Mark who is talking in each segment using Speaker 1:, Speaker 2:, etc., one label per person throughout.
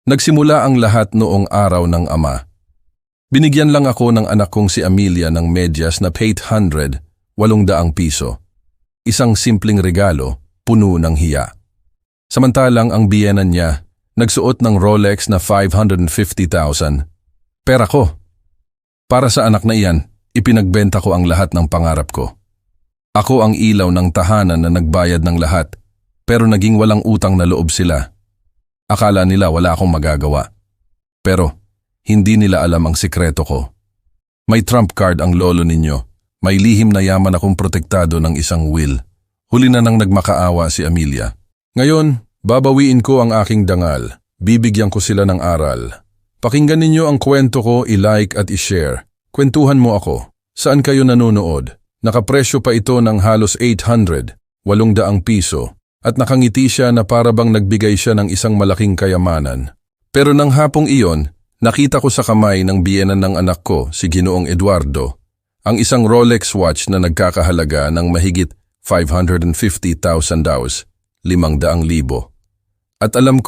Speaker 1: Nagsimula ang lahat noong araw ng ama. Binigyan lang ako ng anak kong si Amelia ng medyas na 800, 800 piso. Isang simpleng regalo, puno ng hiya. Samantalang ang biyenan niya, nagsuot ng Rolex na 550,000. Pera ko. Para sa anak na iyan, ipinagbenta ko ang lahat ng pangarap ko. Ako ang ilaw ng tahanan na nagbayad ng lahat, pero naging walang utang na loob sila. Akala nila wala akong magagawa. Pero, hindi nila alam ang sikreto ko. May trump card ang lolo ninyo. May lihim na yaman akong protektado ng isang will. Huli na nang nagmakaawa si Amelia. Ngayon, babawiin ko ang aking dangal. Bibigyan ko sila ng aral. Pakinggan ninyo ang kwento ko, i-like at i-share. Kwentuhan mo ako. Saan kayo nanonood? Nakapresyo pa ito ng halos 800, 800 piso. At nakangiti siya na parabang nagbigay siya ng isang malaking kayamanan. Pero nang hapong iyon, nakita ko sa kamay ng biyenan ng anak ko, si Ginoong Eduardo, ang isang Rolex watch na nagkakahalaga ng mahigit 550,000 daos, 500,000. At alam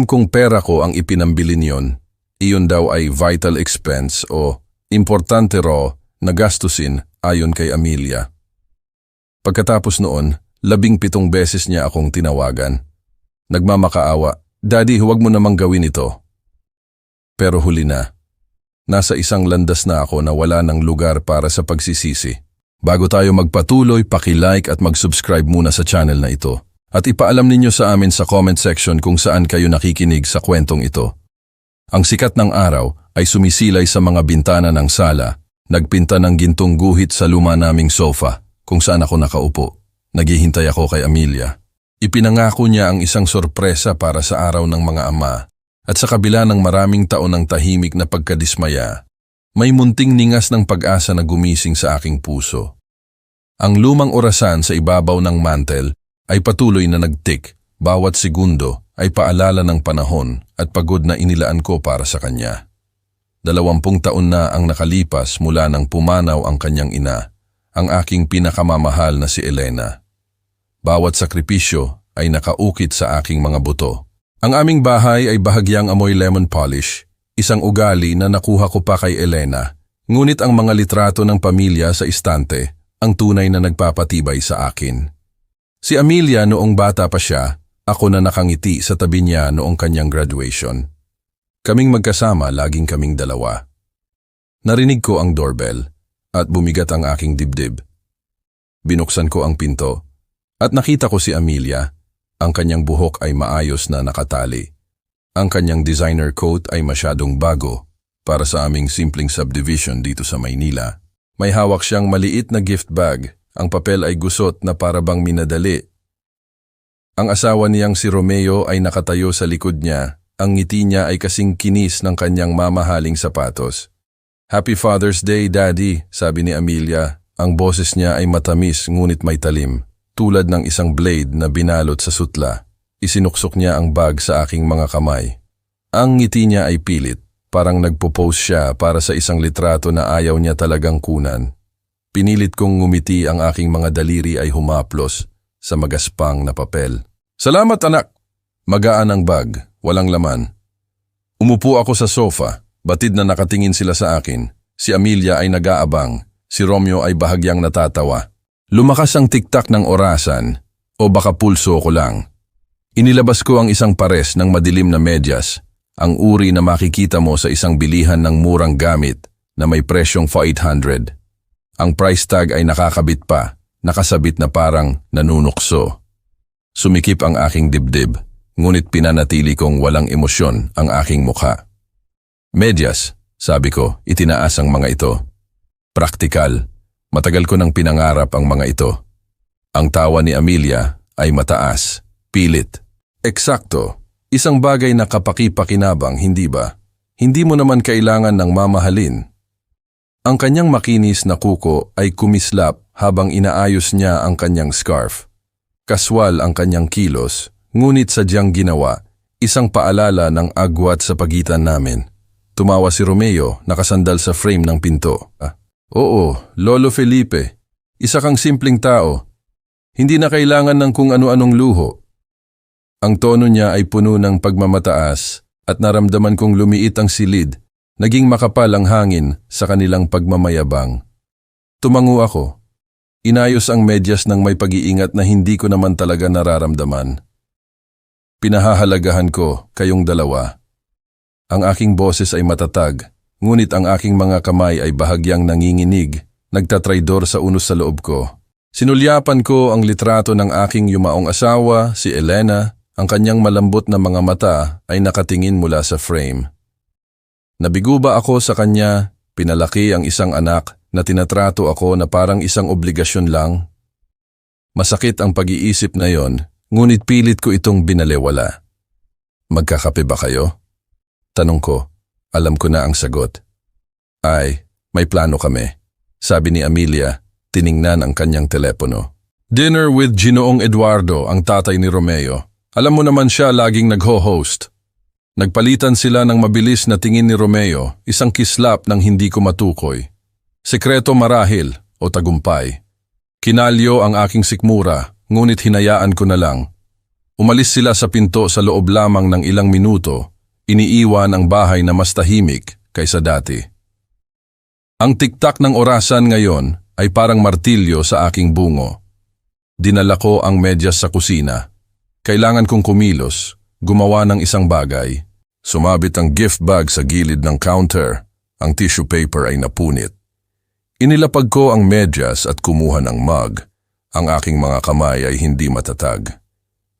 Speaker 1: kong pera ko ang ipinambili niyon. Iyon daw ay vital expense o importante raw na gastusin ayon kay Amelia. Pagkatapos noon, 17 beses niya akong tinawagan. Nagmamakaawa, "Daddy, huwag mo namang gawin ito." Pero huli na. Nasa isang landas na ako na wala ng lugar para sa pagsisisi. Bago tayo magpatuloy, paki-like at mag-subscribe muna sa channel na ito. At ipaalam ninyo sa amin sa comment section kung saan kayo nakikinig sa kwentong ito. Ang sikat ng araw ay sumisilay sa mga bintana ng sala, nagpinta ng gintong guhit sa luma naming sofa kung saan ako nakaupo. Naghihintay ako kay Amelia. Ipinangako niya ang isang sorpresa para sa araw ng mga ama. At sa kabila ng maraming taon ng tahimik na pagkadismaya, may munting ningas ng pag-asa na gumising sa aking puso. Ang lumang orasan sa ibabaw ng mantel ay patuloy na nagtik. Bawat segundo ay paalala ng panahon at pagod na inilaan ko para sa kanya. 20 taon na ang nakalipas mula nang pumanaw ang kanyang ina, ang aking pinakamamahal na si Elena. Bawat sakripisyo ay nakaukit sa aking mga buto. Ang aming bahay ay bahagyang amoy lemon polish, isang ugali na nakuha ko pa kay Elena. Ngunit ang mga litrato ng pamilya sa istante ang tunay na nagpapatibay sa akin. Si Amelia noong bata pa siya, ako na nakangiti sa tabi niya noong kanyang graduation. Kaming magkasama, laging kaming dalawa. Narinig ko ang doorbell at bumigat ang aking dibdib. Binuksan ko ang pinto. At nakita ko si Amelia. Ang kanyang buhok ay maayos na nakatali. Ang kanyang designer coat ay masyadong bago para sa aming simpleng subdivision dito sa Maynila. May hawak siyang maliit na gift bag. Ang papel ay gusot na parabang minadali. Ang asawa niyang si Romeo ay nakatayo sa likod niya. Ang ngiti niya ay kasing kinis ng kanyang mamahaling sapatos. "Happy Father's Day, Daddy," sabi ni Amelia. Ang boses niya ay matamis ngunit may talim. Tulad ng isang blade na binalot sa sutla, isinuksok niya ang bag sa aking mga kamay. Ang ngiti niya ay pilit, parang nagpo-pose siya para sa isang litrato na ayaw niya talagang kunan. Pinilit kong ngumiti, ang aking mga daliri ay humaplos sa magaspang na papel. "Salamat, anak!" Magaan ang bag, walang laman. Umupo ako sa sofa, batid na nakatingin sila sa akin. Si Amelia ay nag-aabang, si Romeo ay bahagyang natatawa. Lumakas ang tiktak ng orasan, o baka pulso ko lang. Inilabas ko ang isang pares ng madilim na medyas, ang uri na makikita mo sa isang bilihan ng murang gamit na may presyong 800. Ang price tag ay nakakabit pa, nakasabit na parang nanunukso. Sumikip ang aking dibdib, ngunit pinanatili kong walang emosyon ang aking mukha. "Medyas," sabi ko, itinaas ang mga ito. "Praktikal. Matagal ko nang pinangarap ang mga ito." Ang tawa ni Amelia ay mataas, pilit. "Eksakto, isang bagay na kapaki-pakinabang, hindi ba? Hindi mo naman kailangan ng mamahalin." Ang kanyang makinis na kuko ay kumislap habang inaayos niya ang kanyang scarf. Kaswal ang kanyang kilos, ngunit sadyang ginawa, isang paalala ng agwat sa pagitan namin. Tumawa si Romeo, nakasandal sa frame ng pinto. "Oo, Lolo Felipe, isa kang simpleng tao. Hindi na kailangan ng kung ano-anong luho." Ang tono niya ay puno ng pagmamataas at naramdaman kong lumiit ang silid, naging makapal ang hangin sa kanilang pagmamayabang. Tumango ako. Inayos ang medyas ng may pag-iingat na hindi ko naman talaga nararamdaman. Pinahahalagahan ko kayong dalawa. Ang aking boses ay matatag, ngunit ang aking mga kamay ay bahagyang nanginginig, nagtatraidor sa unos sa loob ko. Sinulyapan ko ang litrato ng aking yumaong asawa, si Elena. Ang kanyang malambot na mga mata ay nakatingin mula sa frame. Nabigo ba ako sa kanya, pinalaki ang isang anak na tinatrato ako na parang isang obligasyon lang? Masakit ang pag-iisip na yon, ngunit pilit ko itong binalewala. Magkakape ba kayo? Tanong ko. Alam ko na ang sagot. Ay, may plano kami, sabi ni Amelia, tiningnan ang kanyang telepono. Dinner with Ginoong Eduardo, ang tatay ni Romeo. Alam mo naman siya laging nagho-host. Nagpalitan sila ng mabilis na tingin ni Romeo, isang kislap ng hindi ko matukoy. Sekreto marahil o tagumpay. Kinalyo ang aking sikmura, ngunit hinayaan ko na lang. Umalis sila sa pinto sa loob lamang ng ilang minuto, iniiwan ang bahay na mas tahimik kaysa dati. Ang tiktak ng orasan ngayon ay parang martilyo sa aking bungo. Dinala ko ang medyas sa kusina. Kailangan kong kumilos, gumawa ng isang bagay. Sumabit ang gift bag sa gilid ng counter. Ang tissue paper ay napunit. Inilapag ko ang medyas at kumuha ng mug. Ang aking mga kamay ay hindi matatag.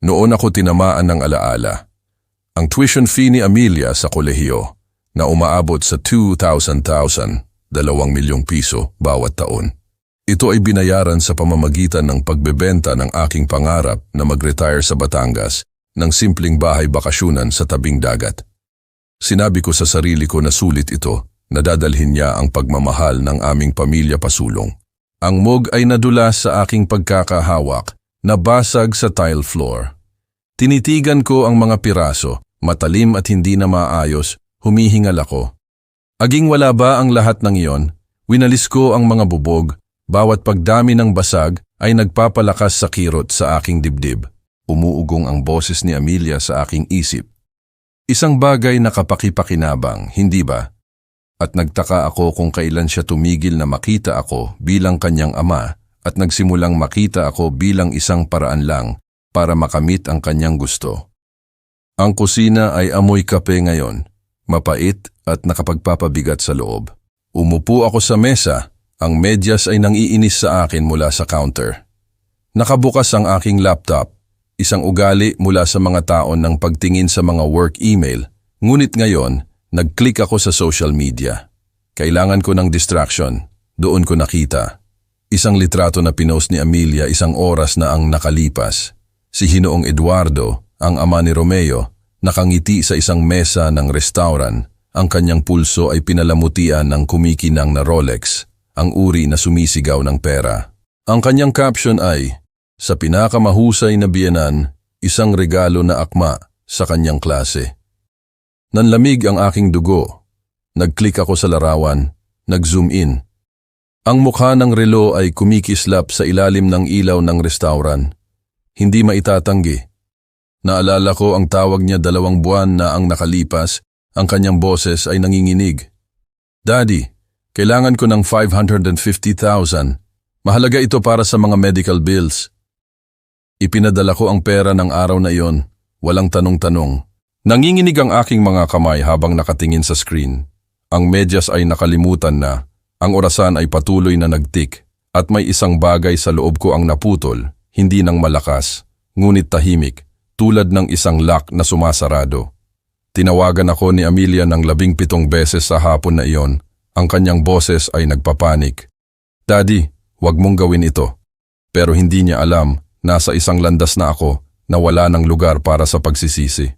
Speaker 1: Noon ako tinamaan ng alaala. Ang tuition fee ni Amelia sa kolehiyo na umaabot sa 2,000, 2 milyong piso bawat taon. Ito ay binayaran sa pamamagitan ng pagbebenta ng aking pangarap na mag-retire sa Batangas ng simpleng bahay bakasyunan sa tabing dagat. Sinabi ko sa sarili ko na sulit ito, na dadalhin niya ang pagmamahal ng aming pamilya pasulong. Ang mug ay nadulas sa aking pagkakahawak, nabasag sa tile floor. Tinitigan ko ang mga piraso, matalim at hindi na maayos, humihingal ako. Aging wala ba ang lahat ng iyon? Winalis ko ang mga bubog. Bawat pagdami ng basag ay nagpapalakas sa kirot sa aking dibdib. Umuugong ang boses ni Amelia sa aking isip. Isang bagay na kapakipakinabang, hindi ba? At nagtaka ako kung kailan siya tumigil na makita ako bilang kanyang ama at nagsimulang makita ako bilang isang paraan lang para makamit ang kanyang gusto. Ang kusina ay amoy kape ngayon, mapait at nakapagpapabigat sa loob. Umupo ako sa mesa. Ang medyas ay nangiinis sa akin mula sa counter. Nakabukas ang aking laptop, isang ugali mula sa mga taon ng pagtingin sa mga work email. Ngunit ngayon, nag-click ako sa social media. Kailangan ko ng distraction. Doon ko nakita. Isang litrato na pinost ni Amelia 1 oras na ang nakalipas. Si Ginoong Eduardo, ang ama ni Romeo, nakangiti sa isang mesa ng restaurant. Ang kanyang pulso ay pinalamutian ng kumikinang na Rolex. Ang uri na sumisigaw ng pera. Ang kanyang caption ay, sa pinakamahusay na biyenan, isang regalo na akma sa kanyang klase. Nanlamig ang aking dugo. Nag-click ako sa larawan, nag-zoom in. Ang mukha ng relo ay kumikislap sa ilalim ng ilaw ng restaurant. Hindi maitatanggi. Naalala ko ang tawag niya 2 buwan na ang nakalipas, ang kanyang boses ay nanginginig. Daddy, kailangan ko ng 550,000. Mahalaga ito para sa mga medical bills. Ipinadala ko ang pera ng araw na iyon, walang tanong-tanong. Nanginginig ang aking mga kamay habang nakatingin sa screen. Ang medyas ay nakalimutan na, ang orasan ay patuloy na nagtik, at may isang bagay sa loob ko ang naputol, hindi nang malakas, ngunit tahimik, tulad ng isang lock na sumasarado. Tinawagan ako ni Amelia ng 17 beses sa hapon na iyon. Ang kanyang boses ay nagpapanik. Daddy, huwag mong gawin ito. Pero hindi niya alam, nasa isang landas na ako na wala ng lugar para sa pagsisisi.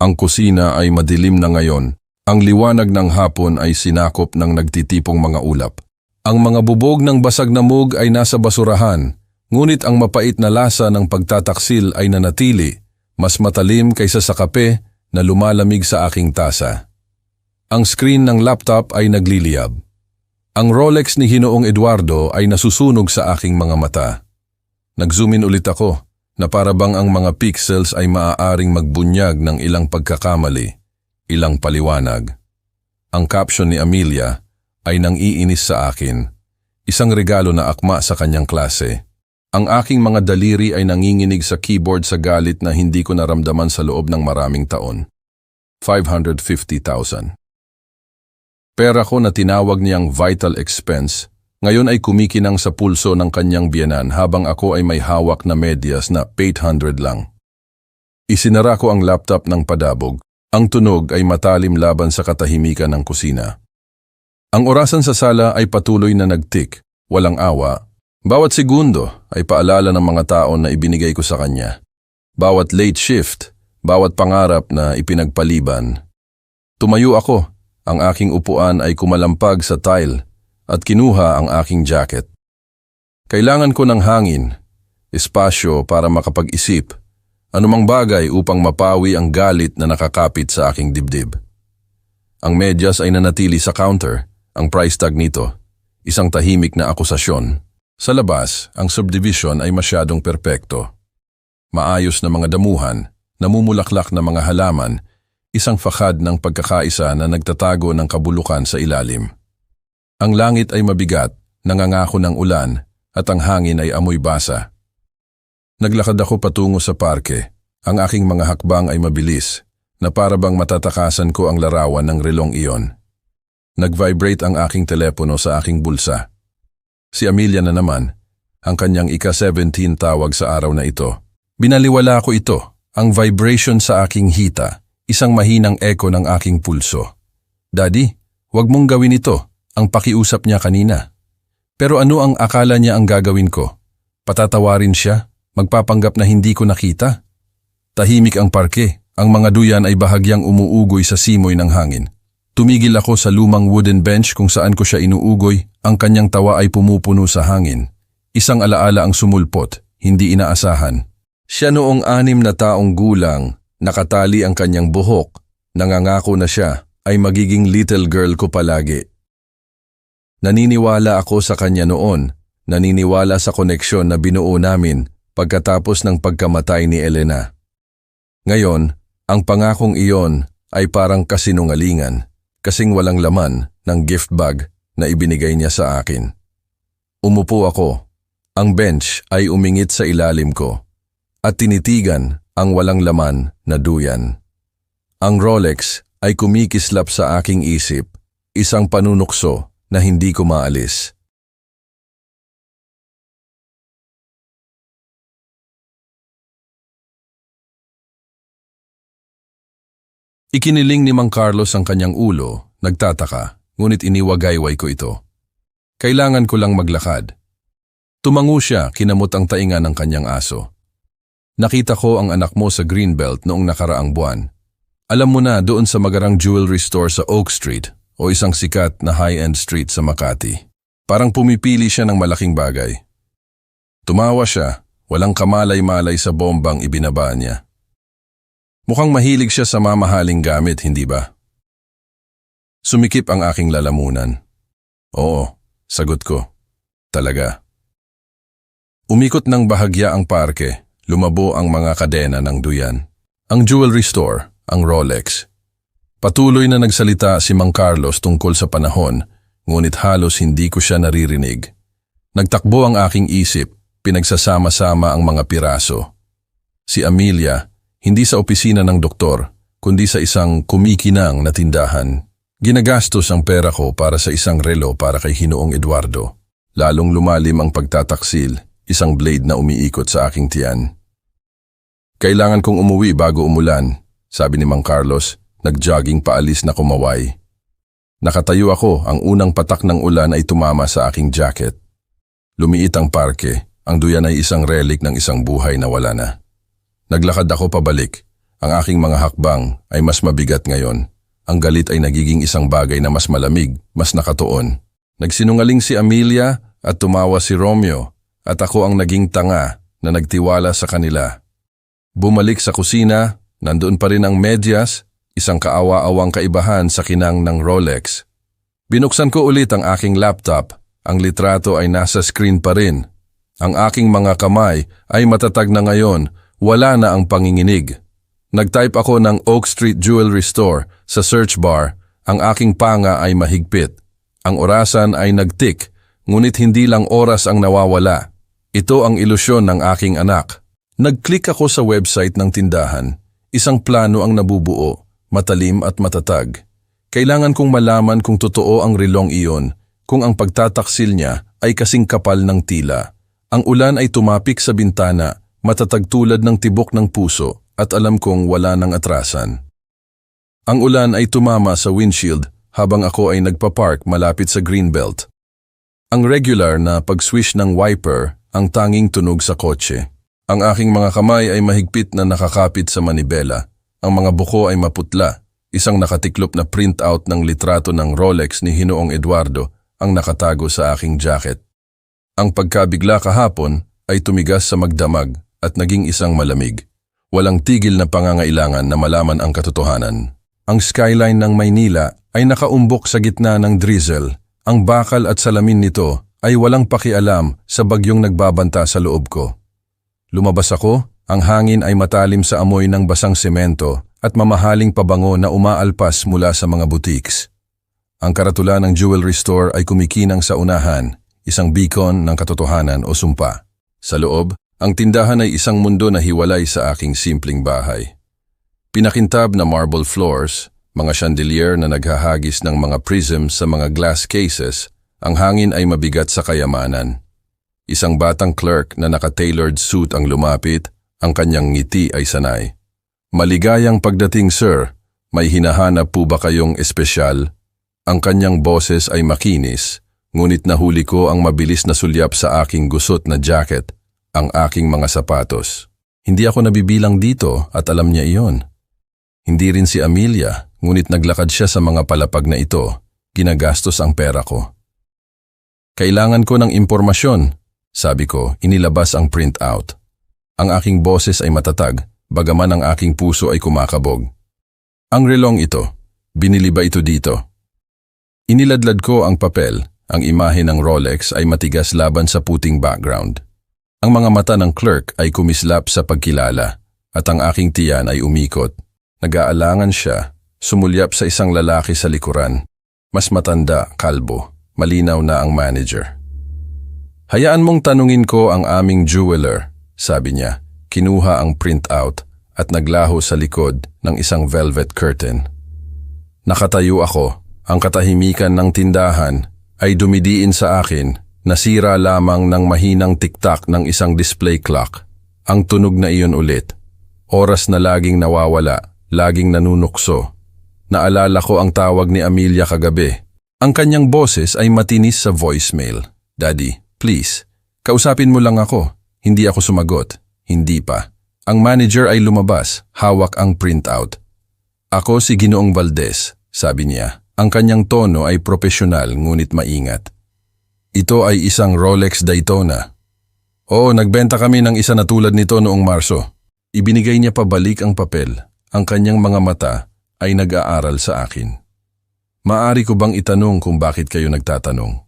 Speaker 1: Ang kusina ay madilim na ngayon. Ang liwanag ng hapon ay sinakop ng nagtitipong mga ulap. Ang mga bubog ng basag na mug ay nasa basurahan, ngunit ang mapait na lasa ng pagtataksil ay nanatili, mas matalim kaysa sa kape na lumalamig sa aking tasa. Ang screen ng laptop ay nagliliyab. Ang Rolex ni Ginoong Eduardo ay nasusunog sa aking mga mata. Nag-zoom in ulit ako, na para bang ang mga pixels ay maaaring magbunyag ng ilang pagkakamali. Ilang paliwanag. Ang caption ni Amelia ay nang-iinis sa akin. Isang regalo na akma sa kanyang klase. Ang aking mga daliri ay nanginginig sa keyboard sa galit na hindi ko naramdaman sa loob ng maraming taon. 550,000. Pera ko na tinawag niyang vital expense, ngayon ay kumikinang sa pulso ng kanyang biyenan habang ako ay may hawak na medyas na 800 lang. Isinara ko ang laptop ng padabog. Ang tunog ay matalim laban sa katahimikan ng kusina. Ang orasan sa sala ay patuloy na nagtik, walang awa. Bawat segundo ay paalala ng mga tao na ibinigay ko sa kanya. Bawat late shift, bawat pangarap na ipinagpaliban. Tumayo ako. Ang aking upuan ay kumalampag sa tile at kinuha ang aking jacket. Kailangan ko ng hangin, espasyo para makapag-isip, anumang bagay upang mapawi ang galit na nakakapit sa aking dibdib. Ang medyas ay nanatili sa counter, ang price tag nito, isang tahimik na akusasyon. Sa labas, ang subdivision ay masyadong perpekto. Maayos na mga damuhan, namumulaklak na mga halaman, isang fakad ng pagkakaisa na nagtatago ng kabulukan sa ilalim. Ang langit ay mabigat, nangangako ng ulan, at ang hangin ay amoy basa. Naglakad ako patungo sa parke. Ang aking mga hakbang ay mabilis, na para bang matatakasan ko ang larawan ng relong iyon. Nag-vibrate ang aking telepono sa aking bulsa. Si Amelia na naman, ang kanyang ika-17 tawag sa araw na ito. Binaliwala ko ito, ang vibration sa aking hita. Isang mahinang echo ng aking pulso. Daddy, wag mong gawin ito, ang pakiusap niya kanina. Pero ano ang akala niya ang gagawin ko? Patatawarin siya, magpapanggap na hindi ko nakita? Tahimik ang parke, ang mga duyan ay bahagyang umuugoy sa simoy ng hangin. Tumigil ako sa lumang wooden bench kung saan ko siya inuugoy, ang kanyang tawa ay pumupuno sa hangin. Isang alaala ang sumulpot, hindi inaasahan. Siya noong 6 na taong gulang, nakatali ang kanyang buhok, nangangako na siya ay magiging little girl ko palagi. Naniniwala ako sa kanya noon, naniniwala sa koneksyon na binuo namin pagkatapos ng pagkamatay ni Elena. Ngayon, ang pangakong iyon ay parang kasinungalingan, kasing walang laman ng gift bag na ibinigay niya sa akin. Umupo ako, ang bench ay umingit sa ilalim ko, at tinitigan ang walang laman na duyan. Ang Rolex ay kumikislap sa aking isip, isang panunukso na hindi ko maalis. Ikiniling ni Mang Carlos ang kanyang ulo, nagtataka, ngunit iniwagayway ko ito. Kailangan ko lang maglakad. Tumango siya, kinamot ang tainga ng kanyang aso. Nakita ko ang anak mo sa Greenbelt noong nakaraang buwan. Alam mo na doon sa magarang jewelry store sa Oak Street o isang sikat na high-end street sa Makati. Parang pumipili siya ng malaking bagay. Tumawa siya, walang kamalay-malay sa bombang ibinaba niya. Mukhang mahilig siya sa mamahaling gamit, hindi ba? Sumikip ang aking lalamunan. Oo, sagot ko. Talaga. Umikot ng bahagya ang parke. Lumabo ang mga kadena ng duyan. Ang jewelry store, ang Rolex. Patuloy na nagsalita si Mang Carlos tungkol sa panahon, ngunit halos hindi ko siya naririnig. Nagtakbo ang aking isip, pinagsasama-sama ang mga piraso. Si Amelia, hindi sa opisina ng doktor, kundi sa isang kumikinang na tindahan. Ginagastos ang pera ko para sa isang relo para kay Hinoong Eduardo. Lalong lumalim ang pagtataksil, isang blade na umiikot sa aking tiyan. Kailangan kong umuwi bago umulan, sabi ni Mang Carlos, nag-jogging paalis na kumaway. Nakatayo ako, ang unang patak ng ulan ay tumama sa aking jacket. Lumiit ang parke, ang duyan ay isang relic ng isang buhay na wala na. Naglakad ako pabalik, ang aking mga hakbang ay mas mabigat ngayon. Ang galit ay nagiging isang bagay na mas malamig, mas nakatuon. Nagsinungaling si Amelia at tumawa si Romeo. At ako ang naging tanga na nagtiwala sa kanila. Bumalik sa kusina, nandoon pa rin ang medyas, isang kaawa-awang kaibahan sa kinang ng Rolex. Binuksan ko ulit ang aking laptop, ang litrato ay nasa screen pa rin. Ang aking mga kamay ay matatag na ngayon, wala na ang panginginig. Nag-type ako ng Oak Street Jewelry Store Sa search bar, ang aking panga ay mahigpit. Ang orasan ay nagtik, ngunit hindi lang oras ang nawawala. Ito ang ilusyon ng aking anak. Nag-click ako sa website ng tindahan. Isang plano ang nabubuo, matalim at matatag. Kailangan kong malaman kung totoo ang relong iyon, kung ang pagtataksil niya ay kasing kapal ng tila. Ang ulan ay tumapik sa bintana, matatag tulad ng tibok ng puso, at alam kong wala ng atrasan. Ang ulan ay tumama sa windshield habang ako ay nagpa-park malapit sa greenbelt. Ang regular na pag-swish ng wiper ang tanging tunog sa kotse. Ang aking mga kamay ay mahigpit na nakakapit sa manibela. Ang mga buko ay maputla. Isang nakatiklop na printout ng litrato ng Rolex ni Hinoong Eduardo ang nakatago sa aking jacket. Ang pagkabigla kahapon ay tumigas sa magdamag at naging isang malamig. Walang tigil na pangangailangan na malaman ang katotohanan. Ang skyline ng Maynila ay nakaumbok sa gitna ng drizzle. Ang bakal at salamin nito ay walang pakialam sa bagyong nagbabanta sa loob ko. Lumabas ako, ang hangin ay matalim sa amoy ng basang semento at mamahaling pabango na umaalpas mula sa mga boutiques. Ang karatula ng jewelry store ay kumikinang sa unahan, isang beacon ng katotohanan o sumpa. Sa loob, ang tindahan ay isang mundo na hiwalay sa aking simpleng bahay. Pinakintab na marble floors, mga chandelier na naghahagis ng mga prisms sa mga glass cases, ang hangin ay mabigat sa kayamanan. Isang batang clerk na naka-tailored suit ang lumapit, ang kanyang ngiti ay sanay. Maligayang pagdating, sir. May hinahanap po ba kayong espesyal? Ang kanyang boses ay makinis, ngunit nahuli ko ang mabilis na sulyap sa aking gusot na jacket, ang aking mga sapatos. Hindi ako nabibilang dito at alam niya iyon. Hindi rin si Amelia, ngunit naglakad siya sa mga palapag na ito. Ginagastos ang pera ko. Kailangan ko ng impormasyon, sabi ko, inilabas ang printout. Ang aking boses ay matatag, bagaman ang aking puso ay kumakabog. Ang relong ito, binili ba ito dito? Iniladlad ko ang papel, ang imahe ng Rolex ay matigas laban sa puting background. Ang mga mata ng clerk ay kumislap sa pagkilala, at ang aking tiyan ay umikot. Nag-aalangan siya, sumulyap sa isang lalaki sa likuran. Mas matanda, kalbo, malinaw na ang manager. Hayaan mong tanungin ko ang aming jeweler, sabi niya. Kinuha ang printout at naglaho sa likod ng isang velvet curtain. Nakatayo ako. Ang katahimikan ng tindahan ay dumidiin sa akin, nasira lamang ng mahinang tiktak ng isang display clock. Ang tunog na iyon ulit. Oras na laging nawawala, laging nanunukso. Naalala ko ang tawag ni Amelia kagabi. Ang kanyang boses ay matinis sa voicemail. Daddy, please, kausapin mo lang ako. Hindi ako sumagot. Hindi pa. Ang manager ay lumabas, hawak ang printout. Ako si Ginoong Valdez, sabi niya. Ang kanyang tono ay propesyonal ngunit maingat. Ito ay isang Rolex Daytona. Oo, nagbenta kami ng isa na tulad nito noong Marso. Ibinigay niya pabalik ang papel. Ang kanyang mga mata ay nag-aaral sa akin. Maari ko bang itanong kung bakit kayo nagtatanong?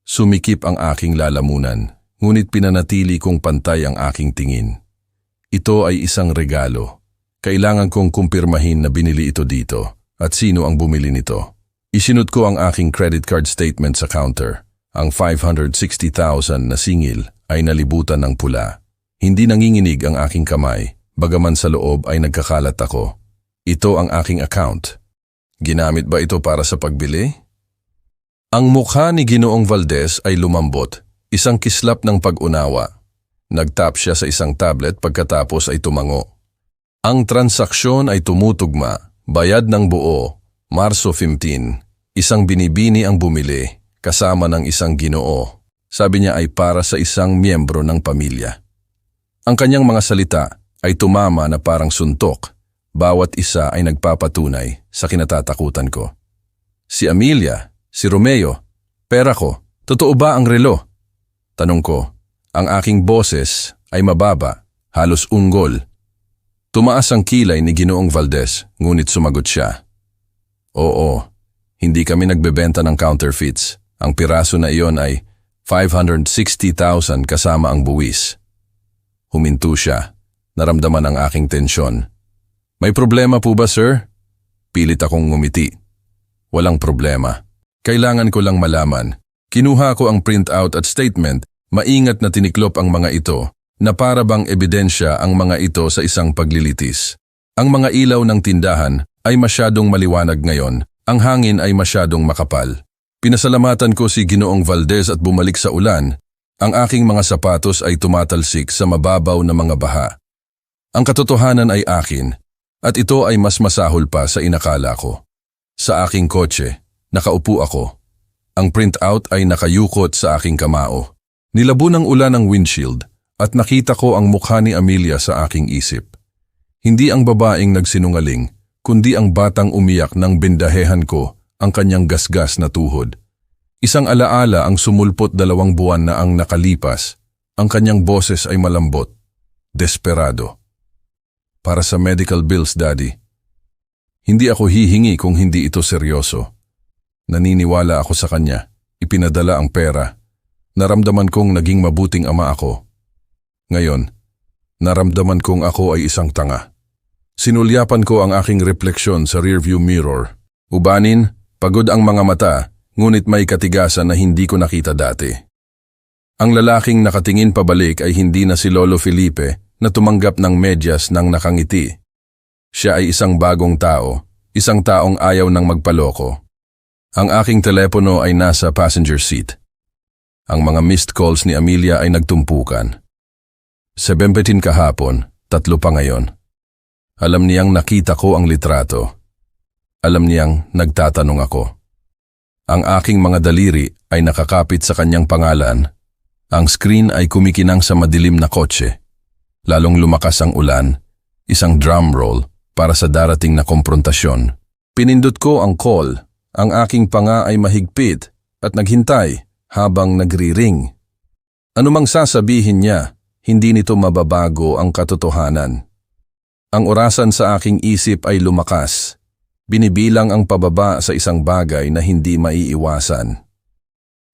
Speaker 1: Sumikip ang aking lalamunan, ngunit pinanatili kong pantay ang aking tingin. Ito ay isang regalo. Kailangan kong kumpirmahin na binili ito dito at sino ang bumili nito. Isinut ko ang aking credit card statement sa counter. Ang 560,000 na singil ay nalibutan ng pula. Hindi nanginginig ang aking kamay. Bagaman sa loob ay nagkakalat ako. Ito ang aking account. Ginamit ba ito para sa pagbili? Ang mukha ni Ginoong Valdez ay lumambot, isang kislap ng pag-unawa. Nagtap siya sa isang tablet pagkatapos ay tumango. Ang transaksyon ay tumutugma, bayad ng buo, Marso 15. Isang binibini ang bumili, kasama ng isang Ginoo. Sabi niya ay para sa isang miyembro ng pamilya. Ang kanyang mga salita ay tumama na parang suntok. Bawat isa ay nagpapatunay sa kinatatakutan ko. Si Amelia, si Romeo, pera ko, totoo ba ang relo? Tanong ko, ang aking boses ay mababa, halos unggol. Tumaas ang kilay ni Ginoong Valdez, ngunit sumagot siya. Oo, hindi kami nagbebenta ng counterfeits. Ang piraso na iyon ay 560,000 kasama ang buwis. Huminto siya. Naramdaman ang aking tensyon. May problema po ba, sir? Pilit akong ngumiti. Walang problema. Kailangan ko lang malaman. Kinuha ko ang printout at statement, maingat na tiniklop ang mga ito, na para bang ebidensya ang mga ito sa isang paglilitis. Ang mga ilaw ng tindahan ay masyadong maliwanag ngayon, ang hangin ay masyadong makapal. Pinasalamatan ko si Ginoong Valdez at bumalik sa ulan. Ang aking mga sapatos ay tumatalsik sa mababaw na mga baha. Ang katotohanan ay akin, at ito ay mas masahol pa sa inakala ko. Sa aking kotse, nakaupo ako. Ang printout ay nakayukot sa aking kamao. Nilabo ng ulan ang windshield at nakita ko ang mukha ni Amelia sa aking isip. Hindi ang babaeng nagsinungaling, kundi ang batang umiyak nang bindahehan ko ang kanyang gasgas na tuhod. Isang alaala ang sumulpot 2 buwan na ang nakalipas. Ang kanyang boses ay malambot, desperado. Para sa medical bills, Daddy. Hindi ako hihingi kung hindi ito seryoso. Naniniwala ako sa kanya, ipinadala ang pera. Naramdaman kong naging mabuting ama ako. Ngayon, naramdaman kong ako ay isang tanga. Sinulyapan ko ang aking refleksyon sa rearview mirror. Ubanin, pagod ang mga mata, ngunit may katigasan na hindi ko nakita dati. Ang lalaking nakatingin pabalik ay hindi na si Lolo Felipe na tumanggap ng medyas nang nakangiti. Siya ay isang bagong tao, isang taong ayaw nang magpaloko. Ang aking telepono ay nasa passenger seat. Ang mga missed calls ni Amelia ay nagtumpukan. 17 kahapon, 3 pa ngayon. Alam niyang nakita ko ang litrato. Alam niyang nagtatanong ako. Ang aking mga daliri ay nakakapit sa kanyang pangalan. Ang screen ay kumikinang sa madilim na kotse. Lalong lumakas ang ulan, isang drum roll para sa darating na komprontasyon. Pinindot ko ang call. Ang aking panga ay mahigpit at naghintay habang nagri-ring. Anumang sasabihin niya, hindi nito mababago ang katotohanan. Ang orasan sa aking isip ay lumakas. Binibilang ang pababa sa isang bagay na hindi maiiwasan.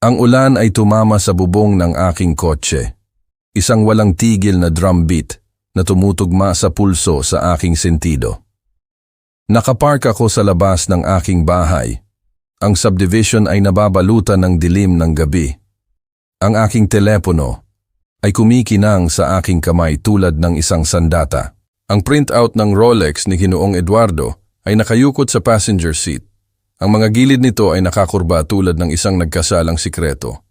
Speaker 1: Ang ulan ay tumama sa bubong ng aking kotse. Isang walang tigil na drum beat na tumutugma sa pulso sa aking sentido. Nakapark ako sa labas ng aking bahay. Ang subdivision ay nababalutan ng dilim ng gabi. Ang aking telepono ay kumikinang sa aking kamay tulad ng isang sandata. Ang printout ng Rolex ni Ginoong Eduardo ay nakayukot sa passenger seat. Ang mga gilid nito ay nakakurba tulad ng isang nagkasalang sikreto.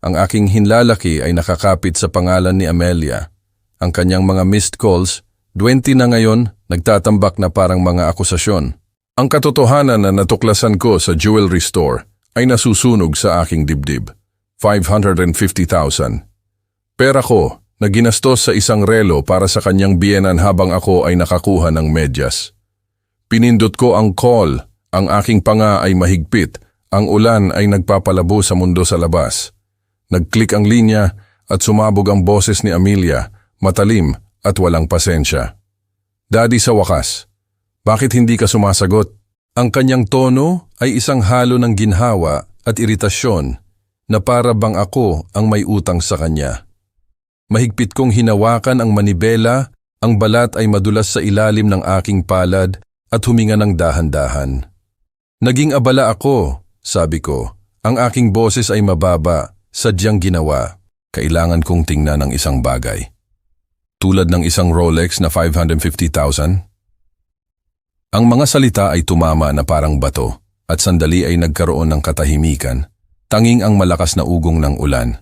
Speaker 1: Ang aking hinlalaki ay nakakapit sa pangalan ni Amelia. Ang kanyang mga missed calls, 20 na ngayon, nagtatambak na parang mga akusasyon. Ang katotohanan na natuklasan ko sa jewelry store ay nasusunog sa aking dibdib. 550,000. Pera ko na ginastos sa isang relo para sa kanyang biyenan habang ako ay nakakuha ng medyas. Pinindot ko ang call, ang aking panga ay mahigpit, ang ulan ay nagpapalabo sa mundo sa labas. Nag-click ang linya at sumabog ang boses ni Amelia, matalim at walang pasensya. Daddy, sa wakas. Bakit hindi ka sumasagot? Ang kanyang tono ay isang halo ng ginhawa at iritasyon na para bang ako ang may utang sa kanya. Mahigpit kong hinawakan ang manibela, ang balat ay madulas sa ilalim ng aking palad at huminga ng dahan-dahan. Naging abala ako, sabi ko. Ang aking boses ay mababa, sadyang ginawa. Kailangan kong tingnan ng isang bagay. Tulad ng isang Rolex na 550,000? Ang mga salita ay tumama na parang bato at sandali ay nagkaroon ng katahimikan, tanging ang malakas na ugong ng ulan.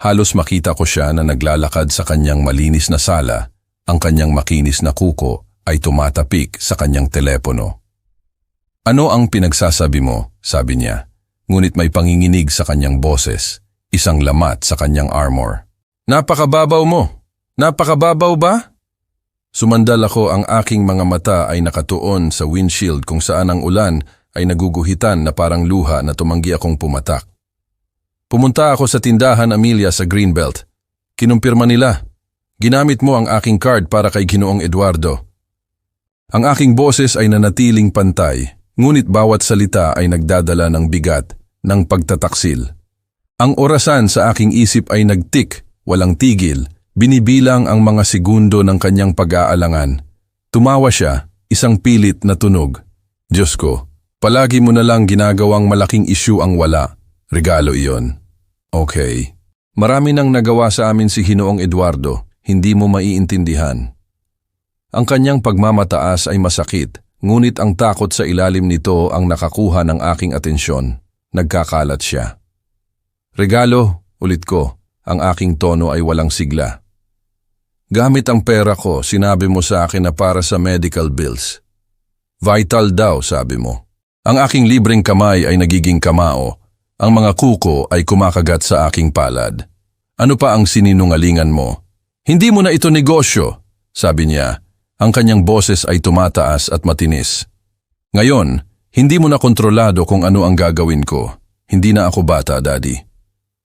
Speaker 1: Halos makita ko siya na naglalakad sa kanyang malinis na sala, ang kanyang makinis na kuko ay tumatapik sa kanyang telepono. Ano ang pinagsasabi mo? Sabi niya, ngunit may panginginig sa kanyang boses, isang lamat sa kanyang armor. Napakababaw mo! Napakababaw ba? Sumandal ako, ang aking mga mata ay nakatuon sa windshield kung saan ang ulan ay naguguhitan na parang luha na tumanggi akong pumatak. Pumunta ako sa tindahan Amelia sa Greenbelt. Kinumpirma nila. Ginamit mo ang aking card para kay Ginoong Eduardo. Ang aking boses ay nanatiling pantay, ngunit bawat salita ay nagdadala ng bigat ng pagtataksil. Ang orasan sa aking isip ay nagtik, walang tigil. Binibilang ang mga segundo ng kanyang pag-aalangan. Tumawa siya, isang pilit na tunog. Diyos ko, palagi mo na lang ginagawang malaking issue ang wala. Regalo iyon. Okay. Marami nang nagawa sa amin si Ginoong Eduardo, hindi mo maiintindihan. Ang kanyang pagmamataas ay masakit, ngunit ang takot sa ilalim nito ang nakakuha ng aking atensyon. Nagkakalat siya. Regalo, ulit ko, ang aking tono ay walang sigla. Gamit ang pera ko, sinabi mo sa akin na para sa medical bills. Vital daw, sabi mo. Ang aking libreng kamay ay nagiging kamao. Ang mga kuko ay kumakagat sa aking palad. Ano pa ang sininungalingan mo? Hindi mo na ito negosyo, sabi niya. Ang kanyang boses ay tumataas at matinis. Ngayon, hindi mo na kontrolado kung ano ang gagawin ko. Hindi na ako bata, Daddy.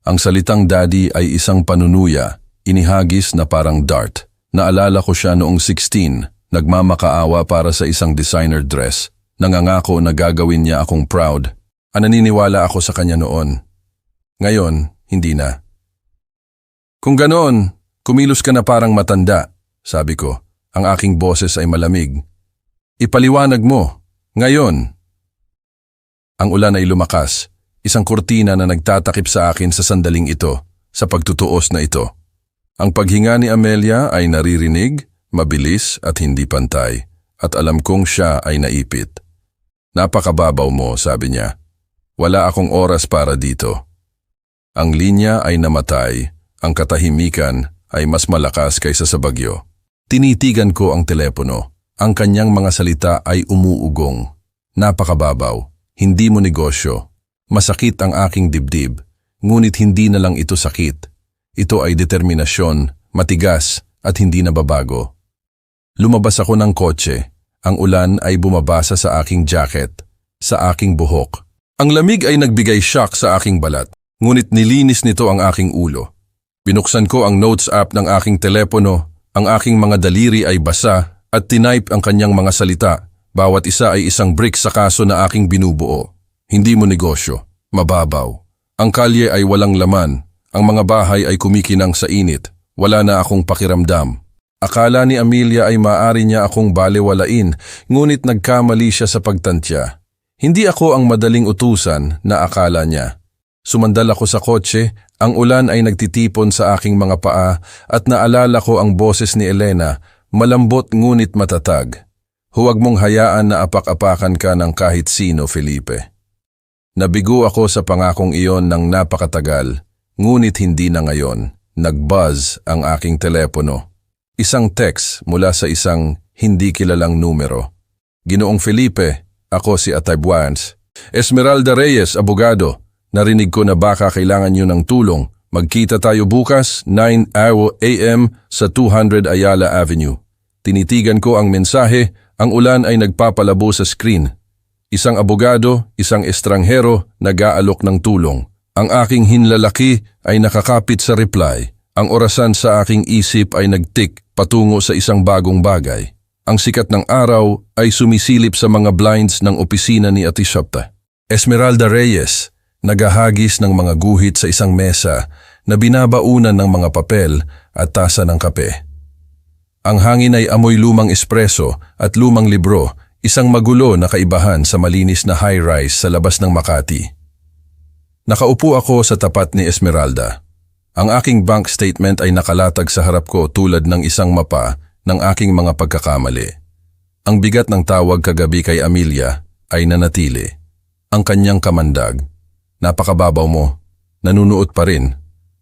Speaker 1: Ang salitang Daddy ay isang panunuya, inihagis na parang dart. Naalala ko siya noong 16, nagmamakaawa para sa isang designer dress. Nangangako na gagawin niya akong proud. Naniniwala ako sa kanya noon. Ngayon, hindi na. Kung ganoon, kumilos ka na parang matanda, sabi ko. Ang aking boses ay malamig. Ipaliwanag mo, ngayon. Ang ulan ay lumakas, isang kurtina na nagtatakip sa akin sa sandaling ito, sa pagtutuos na ito. Ang paghinga ni Amelia ay naririnig, mabilis at hindi pantay, at alam kong siya ay naipit. Napakababaw mo, sabi niya. Wala akong oras para dito. Ang linya ay namatay, ang katahimikan ay mas malakas kaysa sa bagyo. Tinitigan ko ang telepono. Ang kanyang mga salita ay umuugong. Napakababaw. Hindi mo negosyo. Masakit ang aking dibdib. Ngunit hindi na lang ito sakit. Ito ay determinasyon, matigas at hindi nababago. Lumabas ako ng kotse. Ang ulan ay bumabasa sa aking jacket, sa aking buhok. Ang lamig ay nagbigay shock sa aking balat. Ngunit nilinis nito ang aking ulo. Binuksan ko ang notes app ng aking telepono. Ang aking mga daliri ay basa at tinype ang kanyang mga salita. Bawat isa ay isang brick sa kaso na aking binubuo. Hindi mo negosyo. Mababaw. Ang kalye ay walang laman. Ang mga bahay ay kumikinang sa init. Wala na akong pakiramdam. Akala ni Amelia ay maaari niya akong balewalain, ngunit nagkamali siya sa pagtantya. Hindi ako ang madaling utusan na akala niya. Sumandal ako sa kotse, ang ulan ay nagtitipon sa aking mga paa at naalala ko ang boses ni Elena, malambot ngunit matatag. Huwag mong hayaan na apak-apakan ka ng kahit sino, Felipe. Nabigo ako sa pangakong iyon ng napakatagal, ngunit hindi na ngayon. Nag-buzz ang aking telepono. Isang text mula sa isang hindi kilalang numero. Ginoong Felipe, ako si Atabuans. Esmeralda Reyes, abogado. Narinig ko na baka kailangan niyo ng tulong. Magkita tayo bukas, 9 a.m. sa 200 Ayala Avenue. Tinitigan ko ang mensahe, ang ulan ay nagpapalabo sa screen. Isang abogado, isang estranghero, nag-aalok ng tulong. Ang aking hinlalaki ay nakakapit sa reply. Ang orasan sa aking isip ay nagtik patungo sa isang bagong bagay. Ang sikat ng araw ay sumisilip sa mga blinds ng opisina ni Ate Shopta. Esmeralda Reyes, nagahagis ng mga guhit sa isang mesa na binabaunan ng mga papel at tasa ng kape. Ang hangin ay amoy lumang espresso at lumang libro, isang magulo na kaibahan sa malinis na high-rise sa labas ng Makati. Nakaupo ako sa tapat ni Esmeralda. Ang aking bank statement ay nakalatag sa harap ko tulad ng isang mapa ng aking mga pagkakamali. Ang bigat ng tawag kagabi kay Amelia ay nanatili. Ang kanyang kamandag. Napakababaw mo. Nanunuot pa rin.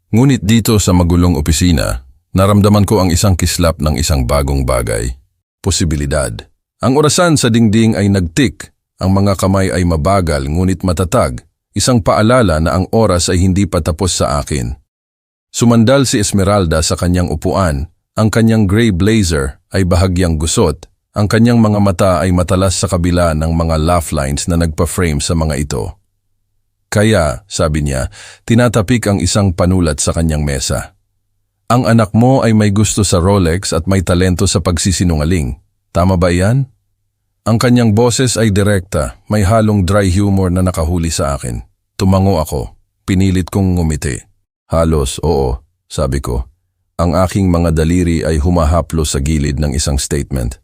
Speaker 1: Ngunit dito sa magulong opisina, naramdaman ko ang isang kislap ng isang bagong bagay. Posibilidad. Ang orasan sa dingding ay nagtik. Ang mga kamay ay mabagal ngunit matatag. Isang paalala na ang oras ay hindi pa tapos sa akin. Sumandal si Esmeralda sa kanyang upuan. Ang kanyang gray blazer ay bahagyang gusot. Ang kanyang mga mata ay matalas sa kabila ng mga laugh lines na nagpa-frame sa mga ito. Kaya, sabi niya, tinatapik ang isang panulat sa kanyang mesa. Ang anak mo ay may gusto sa Rolex at may talento sa pagsisinungaling. Tama ba iyan? Ang kanyang boses ay direkta, may halong dry humor na nakahuli sa akin. Tumango ako. Pinilit kong ngumiti. Halos, oo, sabi ko. Ang aking mga daliri ay humahaplo sa gilid ng isang statement.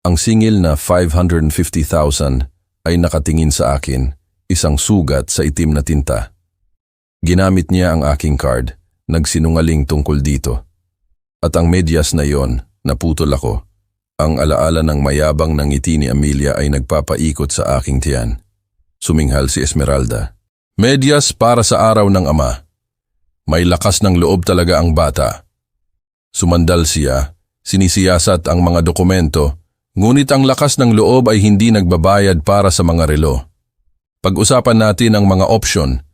Speaker 1: Ang singil na 550,000 ay nakatingin sa akin, isang sugat sa itim na tinta. Ginamit niya ang aking card, nagsinungaling tungkol dito. At ang medyas na yon, naputol ako. Ang alaala ng mayabang ng ngiti ni Amelia ay nagpapaikot sa aking tiyan. Suminghal si Esmeralda. Medyas para sa araw ng ama. May lakas ng loob talaga ang bata. Sumandal siya, sinisiyasat ang mga dokumento, ngunit ang lakas ng loob ay hindi nagbabayad para sa mga relo. Pag-usapan natin ang mga opsyon.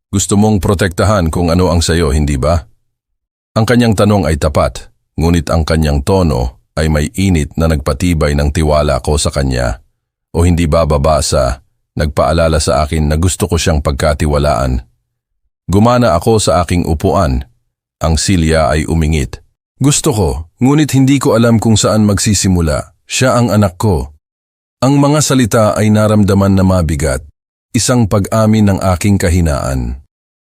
Speaker 1: Gusto mong protektahan kung ano ang sayo, hindi ba? Ang kanyang tanong ay tapat, ngunit ang kanyang tono ay may init na nagpatibay ng tiwala ko sa kanya. O hindi ba babasa, nagpaalala sa akin na gusto ko siyang pagkatiwalaan. Gumana ako sa aking upuan. Ang silya ay umingit. Gusto ko, ngunit hindi ko alam kung saan magsisimula. Siya ang anak ko. Ang mga salita ay naramdaman na mabigat, isang pag-amin ng aking kahinaan.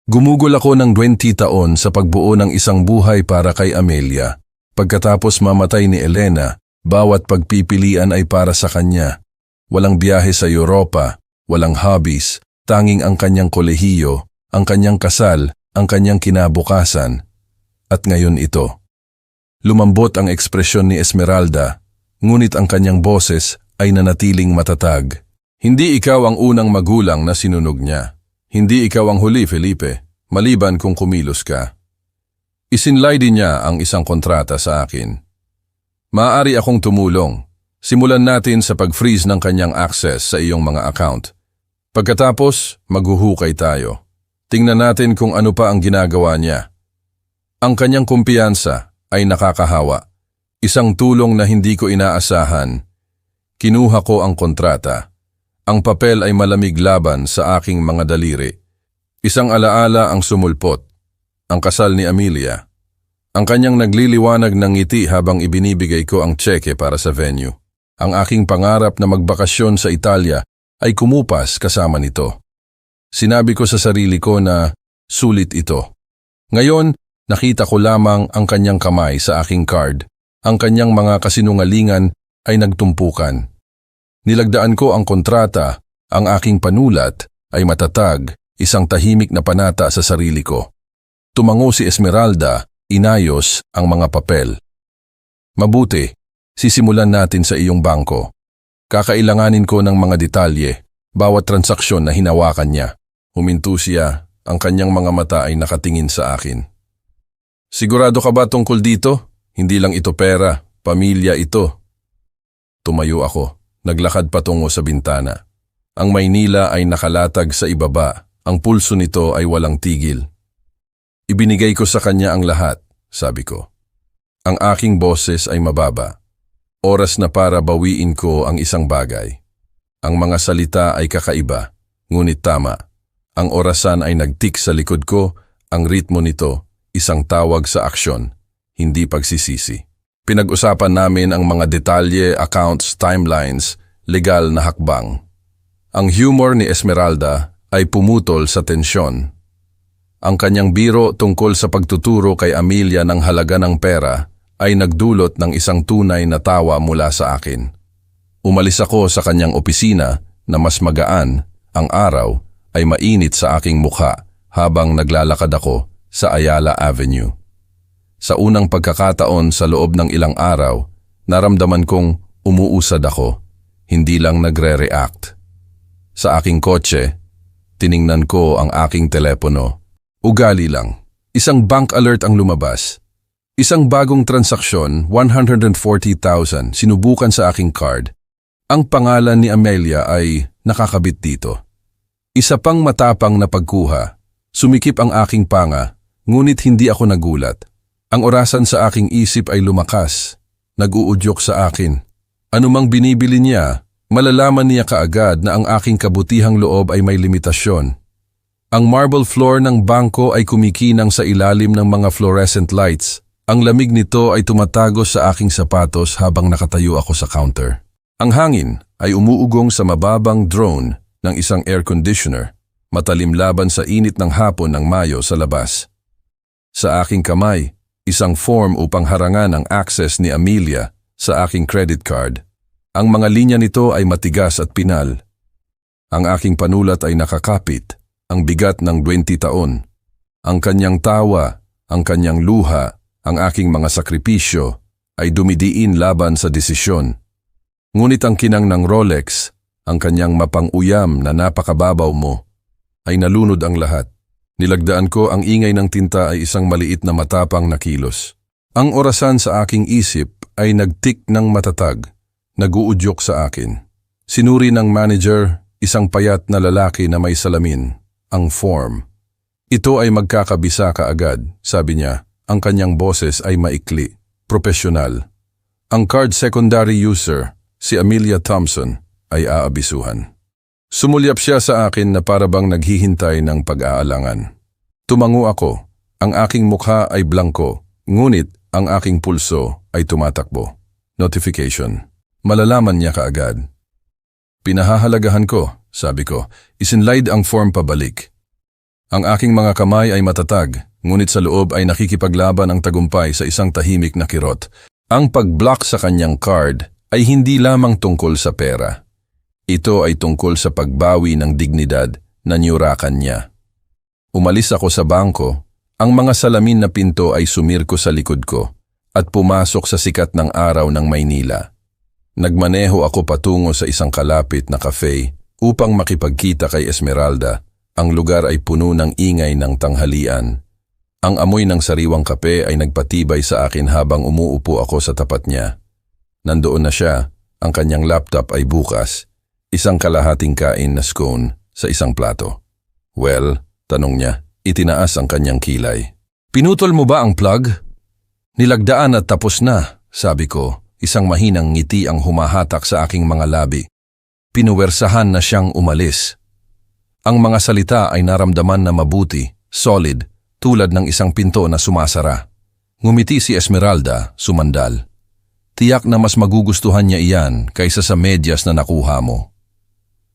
Speaker 1: Gumugol ako ng 20 taon sa pagbuo ng isang buhay para kay Amelia. Pagkatapos mamatay ni Elena, bawat pagpipilian ay para sa kanya. Walang biyahe sa Europa, walang hobbies, tanging ang kanyang kolehiyo, ang kanyang kasal, ang kanyang kinabukasan. At ngayon ito. Lumambot ang ekspresyon ni Esmeralda, ngunit ang kanyang boses ay nanatiling matatag. Hindi ikaw ang unang magulang na sinunog niya. Hindi ikaw ang huli, Felipe, maliban kung kumilos ka. Isinlay din niya ang isang kontrata sa akin. Maaari akong tumulong. Simulan natin sa pag-freeze ng kanyang access sa iyong mga account. Pagkatapos, maghuhukay tayo. Tingnan natin kung ano pa ang ginagawa niya. Ang kanyang kumpiyansa ay nakakahawa. Isang tulong na hindi ko inaasahan. Kinuha ko ang kontrata. Ang papel ay malamig laban sa aking mga daliri. Isang alaala ang sumulpot. Ang kasal ni Amelia. Ang kanyang nagliliwanag ng ngiti habang ibinibigay ko ang tseke para sa venue. Ang aking pangarap na magbakasyon sa Italia ay kumupas kasama nito. Sinabi ko sa sarili ko na sulit ito. Ngayon, nakita ko lamang ang kanyang kamay sa aking card. Ang kanyang mga kasinungalingan ay nagtumpukan. Nilagdaan ko ang kontrata, ang aking panulat ay matatag, isang tahimik na panata sa sarili ko. Tumango si Esmeralda, inayos ang mga papel. Mabuti, sisimulan natin sa iyong bangko. Kakailanganin ko ng mga detalye, bawat transaksyon na hinawakan niya. Huminto siya, ang kanyang mga mata ay nakatingin sa akin. Sigurado ka ba tungkol dito? Hindi lang ito pera, pamilya ito. Tumayo ako, naglakad patungo sa bintana. Ang Maynila ay nakalatag sa ibaba, ang pulso nito ay walang tigil. Ibinigay ko sa kanya ang lahat, sabi ko. Ang aking boses ay mababa. Oras na para bawiin ko ang isang bagay. Ang mga salita ay kakaiba, ngunit tama. Ang orasan ay nagtik sa likod ko, ang ritmo nito, isang tawag sa aksyon. Hindi pagsisisi. Pinag-usapan namin ang mga detalye, accounts, timelines, legal na hakbang. Ang humor ni Esmeralda ay pumutol sa tensyon. Ang kanyang biro tungkol sa pagtuturo kay Amelia ng halaga ng pera ay nagdulot ng isang tunay na tawa mula sa akin. Umalis ako sa kanyang opisina na mas magaan, ang araw ay mainit sa aking mukha habang naglalakad ako sa Ayala Avenue. Sa unang pagkakataon sa loob ng ilang araw, naramdaman kong umuusad ako, hindi lang nagre-react. Sa aking kotse, tiningnan ko ang aking telepono. Ugali lang. Isang bank alert ang lumabas. Isang bagong transaksyon, 140,000, sinubukan sa aking card. Ang pangalan ni Amelia ay nakakabit dito. Isa pang matapang na pagkuha. Sumikip ang aking panga, ngunit hindi ako nagulat. Ang orasan sa aking isip ay lumakas. Nag-uudyok sa akin. Anumang binibili niya, malalaman niya kaagad na ang aking kabutihang loob ay may limitasyon. Ang marble floor ng bangko ay kumikinang sa ilalim ng mga fluorescent lights. Ang lamig nito ay tumatagos sa aking sapatos habang nakatayo ako sa counter. Ang hangin ay umuugong sa mababang drone ng isang air conditioner, matalim laban sa init ng hapon ng Mayo sa labas. Sa aking kamay, isang form upang harangan ang access ni Amelia sa aking credit card. Ang mga linya nito ay matigas at pinal. Ang aking panulat ay nakakapit, ang bigat ng 20 taon. Ang kanyang tawa, ang kanyang luha, ang aking mga sakripisyo ay dumidiin laban sa desisyon. Ngunit ang kinang ng Rolex, ang kanyang mapang-uyam na napakababaw mo, ay nalunod ang lahat. Nilagdaan ko ang ingay ng tinta ay isang maliit na matapang na kilos. Ang orasan sa aking isip ay nagtik ng matatag, naguudyok sa akin. Sinuri ng manager, isang payat na lalaki na may salamin, ang form. Ito ay magkakabisa kaagad, sabi niya. Ang kanyang boses ay maikli, profesional. Ang card secondary user, si Amelia Thompson, ay aabisuhan. Sumulyap siya sa akin na parabang naghihintay ng pag-aalangan. Tumango ako. Ang aking mukha ay blangko, ngunit ang aking pulso ay tumatakbo. Notification. Malalaman niya kaagad. Pinahahalagahan ko, sabi ko. Isinlide ang form pabalik. Ang aking mga kamay ay matatag, ngunit sa loob ay nakikipaglaban ang tagumpay sa isang tahimik na kirot. Ang pag-block sa kanyang card ay hindi lamang tungkol sa pera. Ito ay tungkol sa pagbawi ng dignidad na niyurakan niya. Umalis ako sa bangko, ang mga salamin na pinto ay sumirko sa likod ko at pumasok sa sikat ng araw ng Maynila. Nagmaneho ako patungo sa isang kalapit na cafe upang makipagkita kay Esmeralda. Ang lugar ay puno ng ingay ng tanghalian. Ang amoy ng sariwang kape ay nagpatibay sa akin habang umuupo ako sa tapat niya. Nandoon na siya, ang kanyang laptop ay bukas. Isang kalahating kain na scone sa isang plato. Well, tanong niya, itinaas ang kanyang kilay. Pinutol mo ba ang plug? Nilagdaan at tapos na, sabi ko, isang mahinang ngiti ang humahatak sa aking mga labi. Pinuwersahan na siyang umalis. Ang mga salita ay naramdaman na mabuti, solid, tulad ng isang pinto na sumasara. Ngumiti si Esmeralda, sumandal. Tiyak na mas magugustuhan niya iyan kaysa sa medyas na nakuha mo.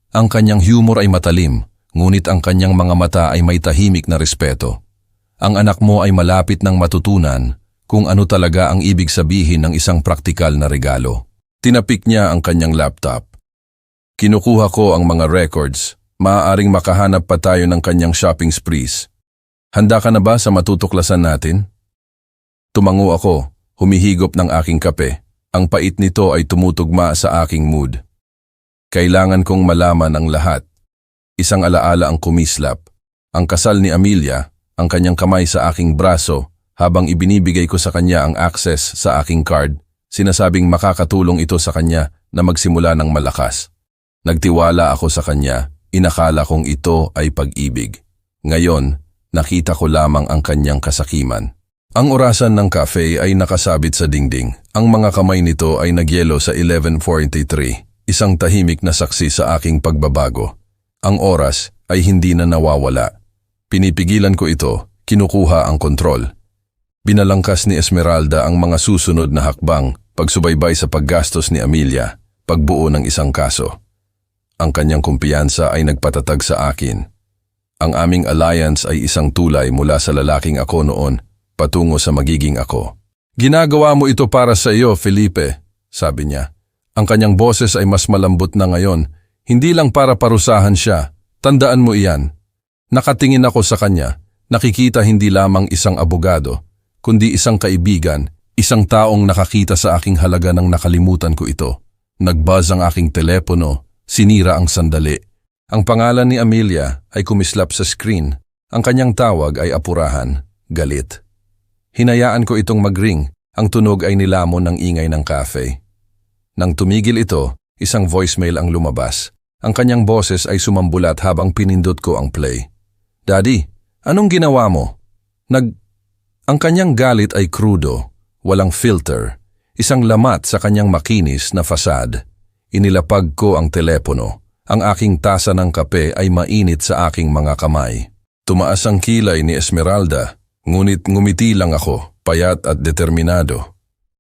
Speaker 1: Ang kanyang humor ay matalim, ngunit ang kanyang mga mata ay may tahimik na respeto. Ang anak mo ay malapit ng matutunan kung ano talaga ang ibig sabihin ng isang praktikal na regalo. Tinapik niya ang kanyang laptop. Kinukuha ko ang mga records. Maaaring makahanap pa tayo ng kanyang shopping sprees. Handa ka na ba sa matutuklasan natin? Tumango ako, humihigop ng aking kape. Ang pait nito ay tumutugma sa aking mood. Kailangan kong malaman ang lahat. Isang alaala ang kumislap. Ang kasal ni Amelia, ang kanyang kamay sa aking braso habang ibinibigay ko sa kanya ang access sa aking card. Sinasabing makakatulong ito sa kanya na magsimula ng malakas. Nagtiwala ako sa kanya, inakala kong ito ay pag-ibig. Ngayon, nakita ko lamang ang kanyang kasakiman. Ang orasan ng cafe ay nakasabit sa dingding. Ang mga kamay nito ay nagyelo sa 11:43. Isang tahimik na saksi sa aking pagbabago. Ang oras ay hindi na nawawala. Pinipigilan ko ito, kinukuha ang kontrol. Binalangkas ni Esmeralda ang mga susunod na hakbang, pagsubaybay sa paggastos ni Amelia, pagbuo ng isang kaso. Ang kanyang kumpiyansa ay nagpatatag sa akin. Ang aming alliance ay isang tulay mula sa lalaking ako noon, patungo sa magiging ako. Ginagawa mo ito para sa iyo, Felipe, sabi niya. Ang kanyang boses ay mas malambot na ngayon, hindi lang para parusahan siya. Tandaan mo iyan. Nakatingin ako sa kanya, nakikita hindi lamang isang abogado, kundi isang kaibigan, isang taong nakakita sa aking halaga nang nakalimutan ko ito. Nagbuzz ang aking telepono, sinira ang sandali. Ang pangalan ni Amelia ay kumislap sa screen. Ang kanyang tawag ay apurahan, galit. Hinayaan ko itong mag-ring, ang tunog ay nilamon ng ingay ng cafe. Nang tumigil ito, isang voicemail ang lumabas. Ang kanyang boses ay sumambulat habang pinindot ko ang play. Daddy, anong ginawa mo? Ang kanyang galit ay krudo, walang filter, isang lamat sa kanyang makinis na fasad. Inilapag ko ang telepono. Ang aking tasa ng kape ay mainit sa aking mga kamay. Tumaas ang kilay ni Esmeralda, ngunit ngumiti lang ako, payat at determinado.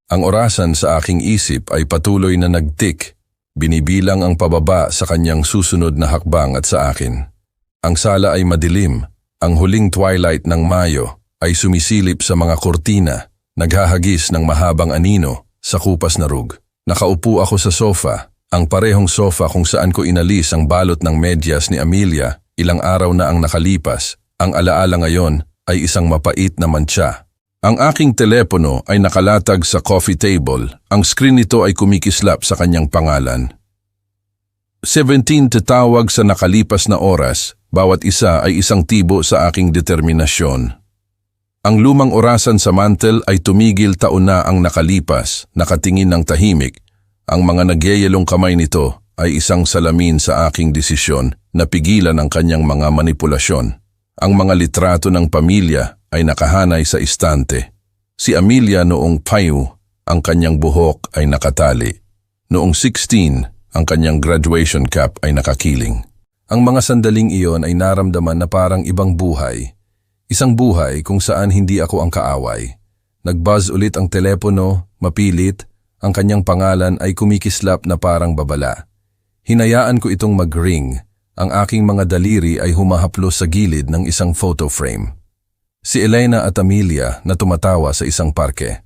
Speaker 1: Ang orasan sa aking isip ay patuloy na nagtik, binibilang ang pababa sa kanyang susunod na hakbang at sa akin. Ang sala ay madilim, ang huling twilight ng Mayo ay sumisilip sa mga kortina, naghahagis ng mahabang anino sa kupas na rug. Nakaupo ako sa sofa, ang parehong sofa kung saan ko inalis ang balot ng medyas ni Amelia ilang araw na ang nakalipas. Ang alaala ngayon ay isang mapait na mantsa. Ang aking telepono ay nakalatag sa coffee table. Ang screen nito ay kumikislap sa kanyang pangalan. 17 tatawag sa nakalipas na oras, bawat isa ay isang tibo sa aking determinasyon. Ang lumang orasan sa mantel ay tumigil taon na ang nakalipas, nakatingin ng tahimik. Ang mga nagyayelong kamay nito ay isang salamin sa aking desisyon na pigilan ang kanyang mga manipulasyon. Ang mga litrato ng pamilya ay nakahanay sa istante. Si Amelia noong 5, ang kanyang buhok ay nakatali. Noong 16, ang kanyang graduation cap ay nakakiling. Ang mga sandaling iyon ay naramdaman na parang ibang buhay. Isang buhay kung saan hindi ako ang kaaway. Nag-buzz ulit ang telepono, mapilit, ang kanyang pangalan ay kumikislap na parang babala. Hinayaan ko itong mag-ring. Ang aking mga daliri ay humahaplos sa gilid ng isang photo frame. Si Elena at Amelia na tumatawa sa isang parke.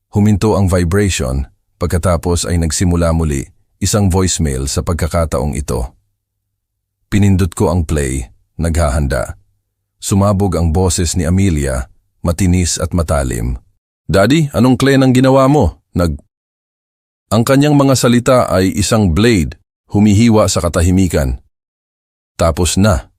Speaker 1: Huminto ang vibration, pagkatapos ay nagsimula muli isang voicemail sa pagkakataong ito. Pinindot ko ang play, naghahanda. Sumabog ang boses ni Amelia, matinis at matalim. Daddy, anong clay ang ginawa mo? Ang kanyang mga salita ay isang blade, humihiwa sa katahimikan. Tapos na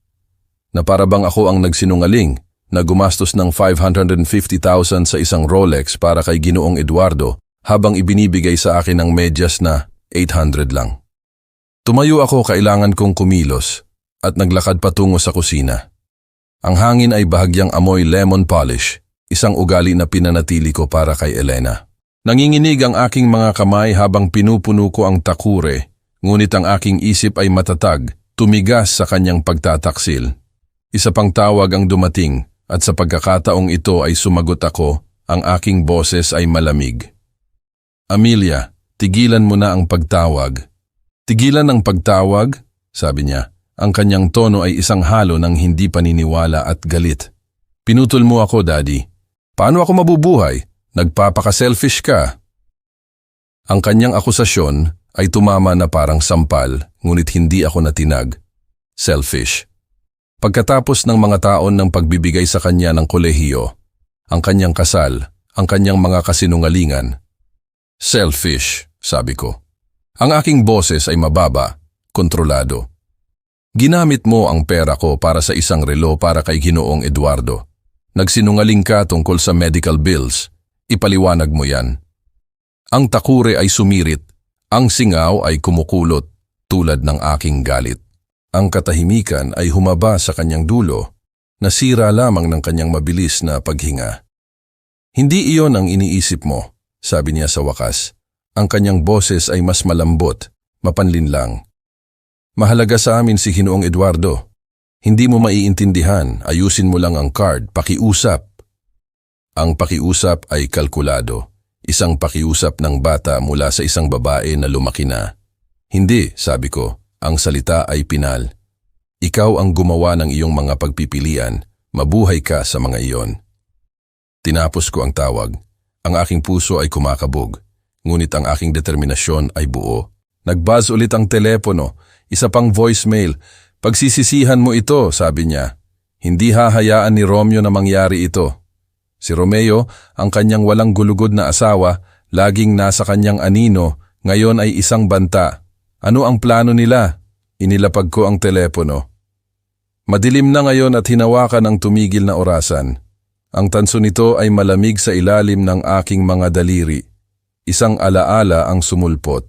Speaker 1: para bang ako ang nagsinungaling na gumastos ng 550,000 sa isang Rolex para kay Ginoong Eduardo habang ibinibigay sa akin ng medyas na 800 lang. Tumayo ako, kailangan kong kumilos at naglakad patungo sa kusina. Ang hangin ay bahagyang amoy lemon polish, isang ugali na pinanatili ko para kay Elena. Nanginginig ang aking mga kamay habang pinupuno ko ang takure, ngunit ang aking isip ay matatag, tumigas sa kanyang pagtataksil. Isa pang tawag ang dumating at sa pagkakataong ito ay sumagot ako, ang aking boses ay malamig. Amelia, tigilan mo na ang pagtawag. Tigilan ang pagtawag, sabi niya. Ang kanyang tono ay isang halo ng hindi paniniwala at galit. Pinutol mo ako, Daddy. Paano ako mabubuhay? Nagpapaka-selfish ka. Ang kanyang akusasyon ay tumama na parang sampal, ngunit hindi ako natinag. Selfish. Pagkatapos ng mga taon ng pagbibigay sa kanya ng kolehiyo, ang kanyang kasal, ang kanyang mga kasinungalingan. Selfish, sabi ko. Ang aking boses ay mababa, kontrolado. Ginamit mo ang pera ko para sa isang relo para kay Ginoong Eduardo. Nagsinungaling ka tungkol sa medical bills. Ipaliwanag mo yan. Ang takure ay sumirit. Ang singaw ay kumukulot tulad ng aking galit. Ang katahimikan ay humaba sa kanyang dulo, nasira lamang ng kanyang mabilis na paghinga. Hindi iyon ang iniisip mo, sabi niya sa wakas. Ang kanyang boses ay mas malambot, mapanlinlang. Mahalaga sa amin si Ginoong Eduardo. Hindi mo maiintindihan, ayusin mo lang ang card, pakiusap. Ang pakiusap ay kalkulado, isang pakiusap ng bata mula sa isang babae na lumaki na. Hindi, sabi ko. Ang salita ay pinal. Ikaw ang gumawa ng iyong mga pagpipilian, mabuhay ka sa mga iyon. Tinapos ko ang tawag. Ang aking puso ay kumakabog, ngunit ang aking determinasyon ay buo. Nag-buzz ulit ang telepono, isa pang voicemail. Pagsisisihan mo ito, sabi niya. Hindi hahayaan ni Romeo na mangyari ito. Si Romeo, ang kanyang walang gulugod na asawa, laging nasa kanyang anino, ngayon ay isang banta. Ano ang plano nila? Inilapag ko ang telepono. Madilim na ngayon at hinawakan ang tumigil na orasan. Ang tanso nito ay malamig sa ilalim ng aking mga daliri. Isang alaala ang sumulpot.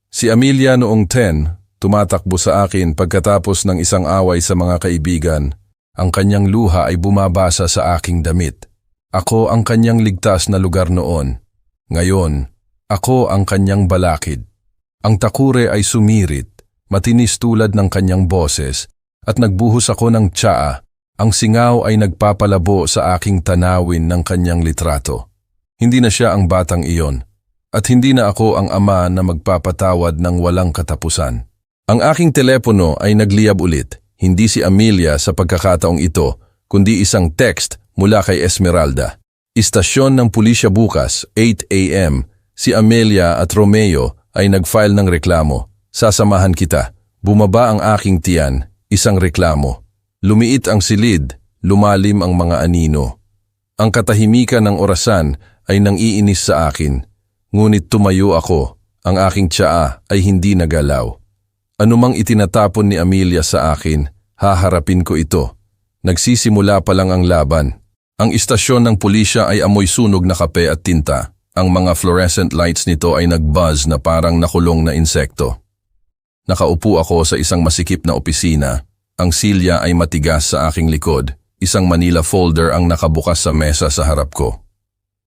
Speaker 1: Si Amelia noong 10, tumatakbo sa akin pagkatapos ng isang away sa mga kaibigan. Ang kanyang luha ay bumabasa sa aking damit. Ako ang kanyang ligtas na lugar noon. Ngayon, ako ang kanyang balakid. Ang takure ay sumirit, matinis tulad ng kanyang boses, at nagbuhos ako ng tsaa. Ang singaw ay nagpapalabo sa aking tanawin ng kanyang litrato. Hindi na siya ang batang iyon, at hindi na ako ang ama na magpapatawad ng walang katapusan. Ang aking telepono ay nagliyab ulit, hindi si Amelia sa pagkakataong ito, kundi isang text mula kay Esmeralda. Istasyon ng pulisya bukas, 8 a.m., si Amelia at Romeo ay nag-file ng reklamo. Sasamahan kita. Bumaba ang aking tiyan, isang reklamo. Lumiit ang silid, lumalim ang mga anino. Ang katahimikan ng orasan ay nang-iinis sa akin. Ngunit tumayo ako, ang aking tsaa ay hindi nagalaw. Anumang itinatapon ni Amelia sa akin, haharapin ko ito. Nagsisimula pa lang ang laban. Ang istasyon ng pulisya ay amoy sunog na kape at tinta. Ang mga fluorescent lights nito ay nag-buzz na parang nakulong na insekto. Nakaupo ako sa isang masikip na opisina. Ang silya ay matigas sa aking likod. Isang Manila folder ang nakabukas sa mesa sa harap ko.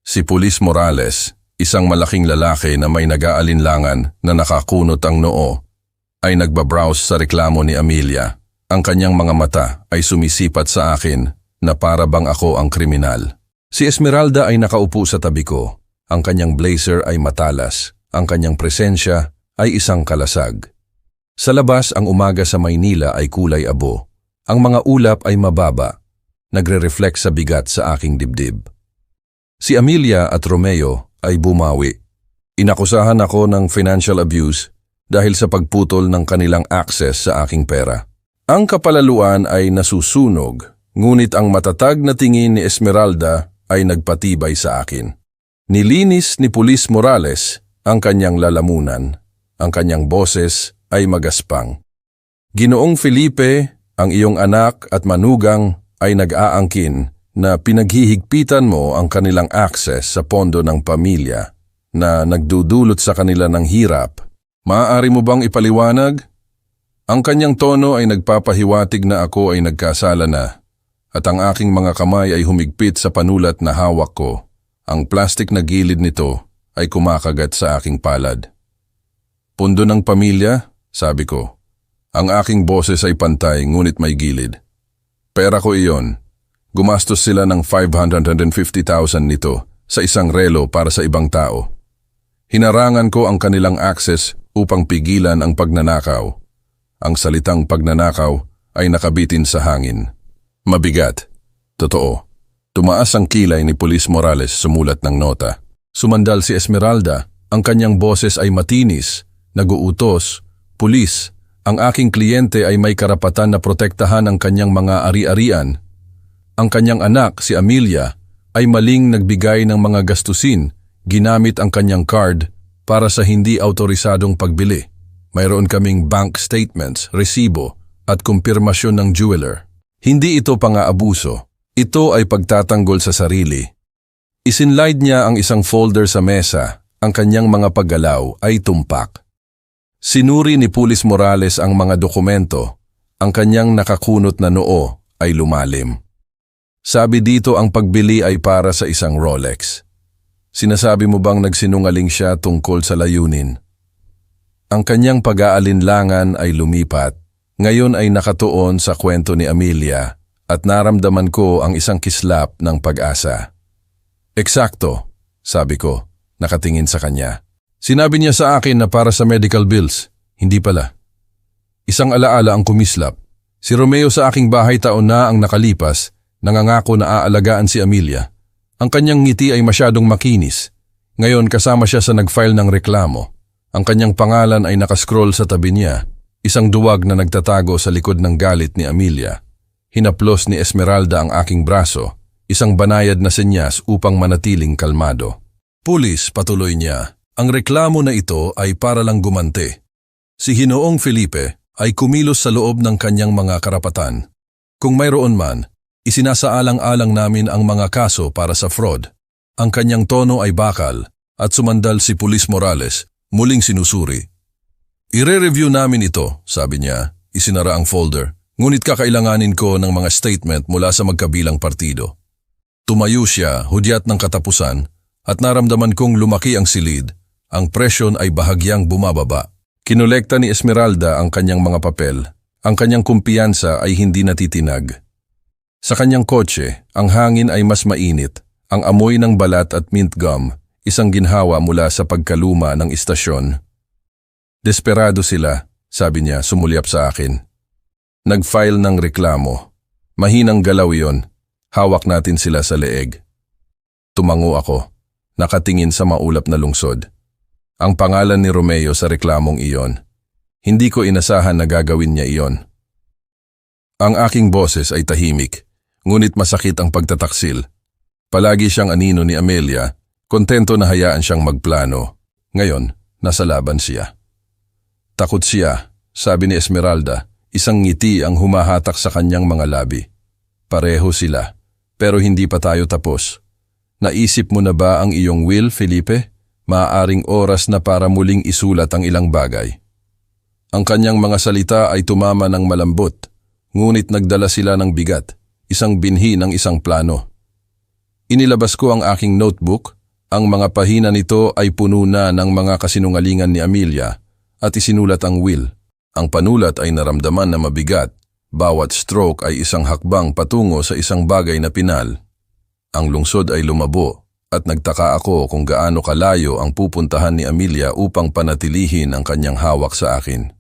Speaker 1: Si Pulis Morales, isang malaking lalaki na may nag-aalinlangan na nakakunot ang noo, ay nagbabrowse sa reklamo ni Amelia. Ang kanyang mga mata ay sumisipat sa akin na para bang ako ang kriminal. Si Esmeralda ay nakaupo sa tabi ko. Ang kanyang blazer ay matalas. Ang kanyang presensya ay isang kalasag. Sa labas, ang umaga sa Maynila ay kulay abo. Ang mga ulap ay mababa. Nagre-reflect sa bigat sa aking dibdib. Si Amelia at Romeo ay bumawi. Inakusahan ako ng financial abuse dahil sa pagputol ng kanilang access sa aking pera. Ang kapalaluan ay nasusunog, ngunit ang matatag na tingin ni Esmeralda ay nagpatibay sa akin. Nilinis ni Pulis Morales ang kanyang lalamunan. Ang kanyang boses ay magaspang. Ginoong Felipe, ang iyong anak at manugang ay nag-aangkin na pinaghihigpitan mo ang kanilang access sa pondo ng pamilya na nagdudulot sa kanila ng hirap. Maaari mo bang ipaliwanag? Ang kanyang tono ay nagpapahiwatig na ako ay nagkasala na at ang aking mga kamay ay humigpit sa panulat na hawak ko. Ang plastic na gilid nito ay kumakagat sa aking palad. Pondo ng pamilya, sabi ko. Ang aking boses ay pantay ngunit may gilid. Pera ko iyon. Gumastos sila ng 550,000 nito sa isang relo para sa ibang tao. Hinarangan ko ang kanilang access upang pigilan ang pagnanakaw. Ang salitang pagnanakaw ay nakabitin sa hangin. Mabigat. Totoo. Tumaas ang kilay ni Pulis Morales sumulat ng nota. Sumandal si Esmeralda, ang kanyang boses ay matinis, naguutos, Pulis, ang aking kliyente ay may karapatan na protektahan ang kanyang mga ari-arian. Ang kanyang anak, si Amelia, ay maling nagbigay ng mga gastusin, ginamit ang kanyang card para sa hindi autorisadong pagbili. Mayroon kaming bank statements, resibo, at kumpirmasyon ng jeweler. Hindi ito pang-aabuso. Ito ay pagtatanggol sa sarili. Isinlide niya ang isang folder sa mesa, ang kanyang mga paggalaw ay tumpak. Sinuri ni Pulis Morales ang mga dokumento, ang kanyang nakakunot na noo ay lumalim. Sabi dito ang pagbili ay para sa isang Rolex. Sinasabi mo bang nagsinungaling siya tungkol sa layunin? Ang kanyang pag-aalinlangan ay lumipat, ngayon ay nakatuon sa kwento ni Amelia at naramdaman ko ang isang kislap ng pag-asa. Eksakto, sabi ko, nakatingin sa kanya. Sinabi niya sa akin na para sa medical bills, hindi pala. Isang alaala ang kumislap. Si Romeo sa aking bahay taon na ang nakalipas, nangangako na aalagaan si Amelia. Ang kanyang ngiti ay masyadong makinis. Ngayon kasama siya sa nag-file ng reklamo. Ang kanyang pangalan ay nakascroll sa tabi niya, isang duwag na nagtatago sa likod ng galit ni Amelia. Hinaplos ni Esmeralda ang aking braso, isang banayad na senyas upang manatiling kalmado. Pulis, patuloy niya, ang reklamo na ito ay para lang gumante. Si Ginoong Felipe ay kumilos sa loob ng kanyang mga karapatan. Kung mayroon man, isinasaalang-alang namin ang mga kaso para sa fraud. Ang kanyang tono ay bakal at sumandal si Pulis Morales, muling sinusuri. Ire-review namin ito, sabi niya, isinara ang folder. Ngunit kakailanganin ko ng mga statement mula sa magkabilang partido. Tumayo siya, hudyat ng katapusan, at naramdaman kong lumaki ang silid. Ang presyon ay bahagyang bumababa. Kinolekta ni Esmeralda ang kanyang mga papel. Ang kanyang kumpiyansa ay hindi natitinag. Sa kanyang kotse, ang hangin ay mas mainit. Ang amoy ng balat at mint gum, isang ginhawa mula sa pagkaluma ng istasyon. Desperado sila, sabi niya, sumulyap sa akin. Nag-file ng reklamo. Mahinang galaw yon. Hawak natin sila sa leeg. Tumango ako, nakatingin sa maulap na lungsod. ang pangalan ni Romeo sa reklamong iyon. Hindi ko inasahan na gagawin niya iyon. Ang aking boses ay tahimik, ngunit masakit ang pagtataksil. Palagi siyang anino ni Amelia, kontento na hayaan siyang magplano. Ngayon, nasa laban siya. Takot siya, sabi ni Esmeralda, isang ngiti ang humahatak sa kanyang mga labi. Pareho sila, pero hindi pa tayo tapos. Naisip mo na ba ang iyong will, Felipe? Maaaring oras na para muling isulat ang ilang bagay. Ang kanyang mga salita ay tumama ng malambot, ngunit nagdala sila ng bigat, isang binhi ng isang plano. Inilabas ko ang aking notebook, ang mga pahina nito ay puno na ng mga kasinungalingan ni Amelia at isinulat ang will. Ang panulat ay naramdaman na mabigat, bawat stroke ay isang hakbang patungo sa isang bagay na pinal. Ang lungsod ay lumabo at nagtaka ako kung gaano kalayo ang pupuntahan ni Amelia upang panatilihin ang kanyang hawak sa akin.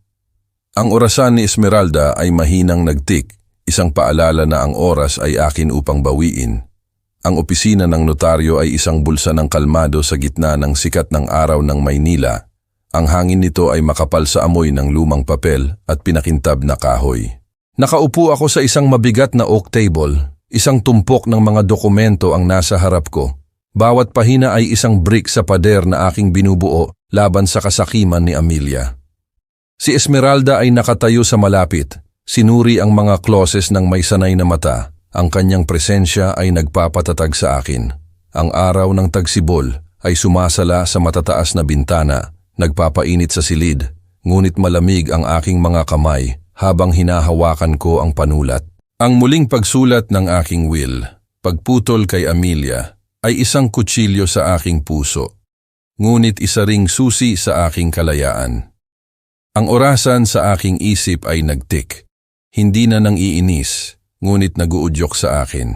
Speaker 1: Ang orasan ni Esmeralda ay mahinang nagtik, isang paalala na ang oras ay akin upang bawiin. Ang opisina ng notaryo ay isang bulsa ng kalmado sa gitna ng sikat ng araw ng Maynila. Ang hangin nito ay makapal sa amoy ng lumang papel at pinakintab na kahoy. Nakaupo ako sa isang mabigat na oak table, isang tumpok ng mga dokumento ang nasa harap ko. Bawat pahina ay isang brick sa pader na aking binubuo laban sa kasakiman ni Amelia. Si Esmeralda ay nakatayo sa malapit, sinuri ang mga clauses ng may sanay na mata. Ang kanyang presensya ay nagpapatatag sa akin. Ang araw ng tagsibol ay sumasala sa matataas na bintana, nagpapainit sa silid, ngunit malamig ang aking mga kamay habang hinahawakan ko ang panulat. Ang muling pagsulat ng aking will, pagputol kay Amelia, ay isang kutsilyo sa aking puso, ngunit isa ring susi sa aking kalayaan. Ang orasan sa aking isip ay nagtik, hindi na nang iinis, ngunit naguudyok sa akin.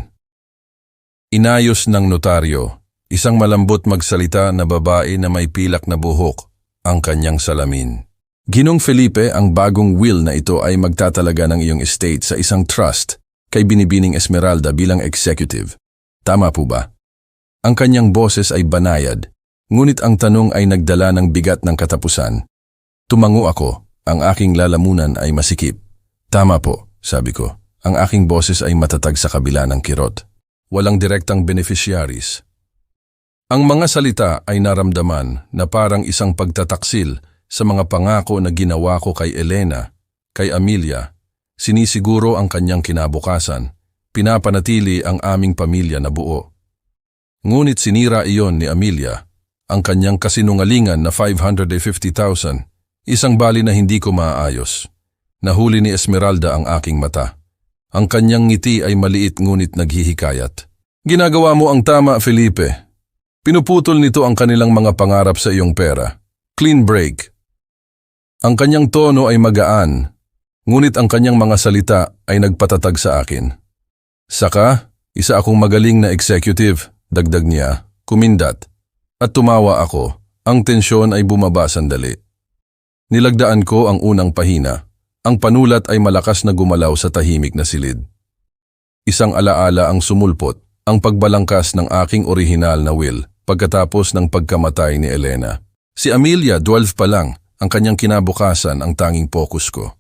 Speaker 1: Inayos ng notaryo, isang malambot magsalita na babae na may pilak na buhok, ang kanyang salamin. Ginong Felipe, ang bagong will na ito ay magtatalaga ng iyong estate sa isang trust kay Binibining Esmeralda bilang executive. Tama po ba? Ang kanyang boses ay banayad, ngunit ang tanong ay nagdala ng bigat ng katapusan. Tumango ako, ang aking lalamunan ay masikip. Tama po, sabi ko. Ang aking boses ay matatag sa kabila ng kirot. Walang direktang beneficiaries. Ang mga salita ay naramdaman na parang isang pagtataksil sa mga pangako na ginawa ko kay Elena, kay Amelia. Sinisiguro ang kanyang kinabukasan. Pinapanatili ang aming pamilya na buo. Ngunit sinira iyon ni Amelia, ang kanyang kasinungalingan na 550,000, isang bali na hindi ko maaayos. Nahuli ni Esmeralda ang aking mata. Ang kanyang ngiti ay maliit ngunit naghihikayat. Ginagawa mo ang tama, Felipe. Pinuputol nito ang kanilang mga pangarap sa iyong pera. Clean break. Ang kanyang tono ay magaan, ngunit ang kanyang mga salita ay nagpatatag sa akin. Saka, isa akong magaling na executive, dagdag niya, kumindat. At tumawa ako, ang tensyon ay bumaba sandali. Nilagdaan ko ang unang pahina. Ang panulat ay malakas na gumalaw sa tahimik na silid. Isang alaala ang sumulpot, ang pagbalangkas ng aking orihinal na will pagkatapos ng pagkamatay ni Elena. Si Amelia, 12 pa lang, ang kanyang kinabukasan ang tanging focus ko.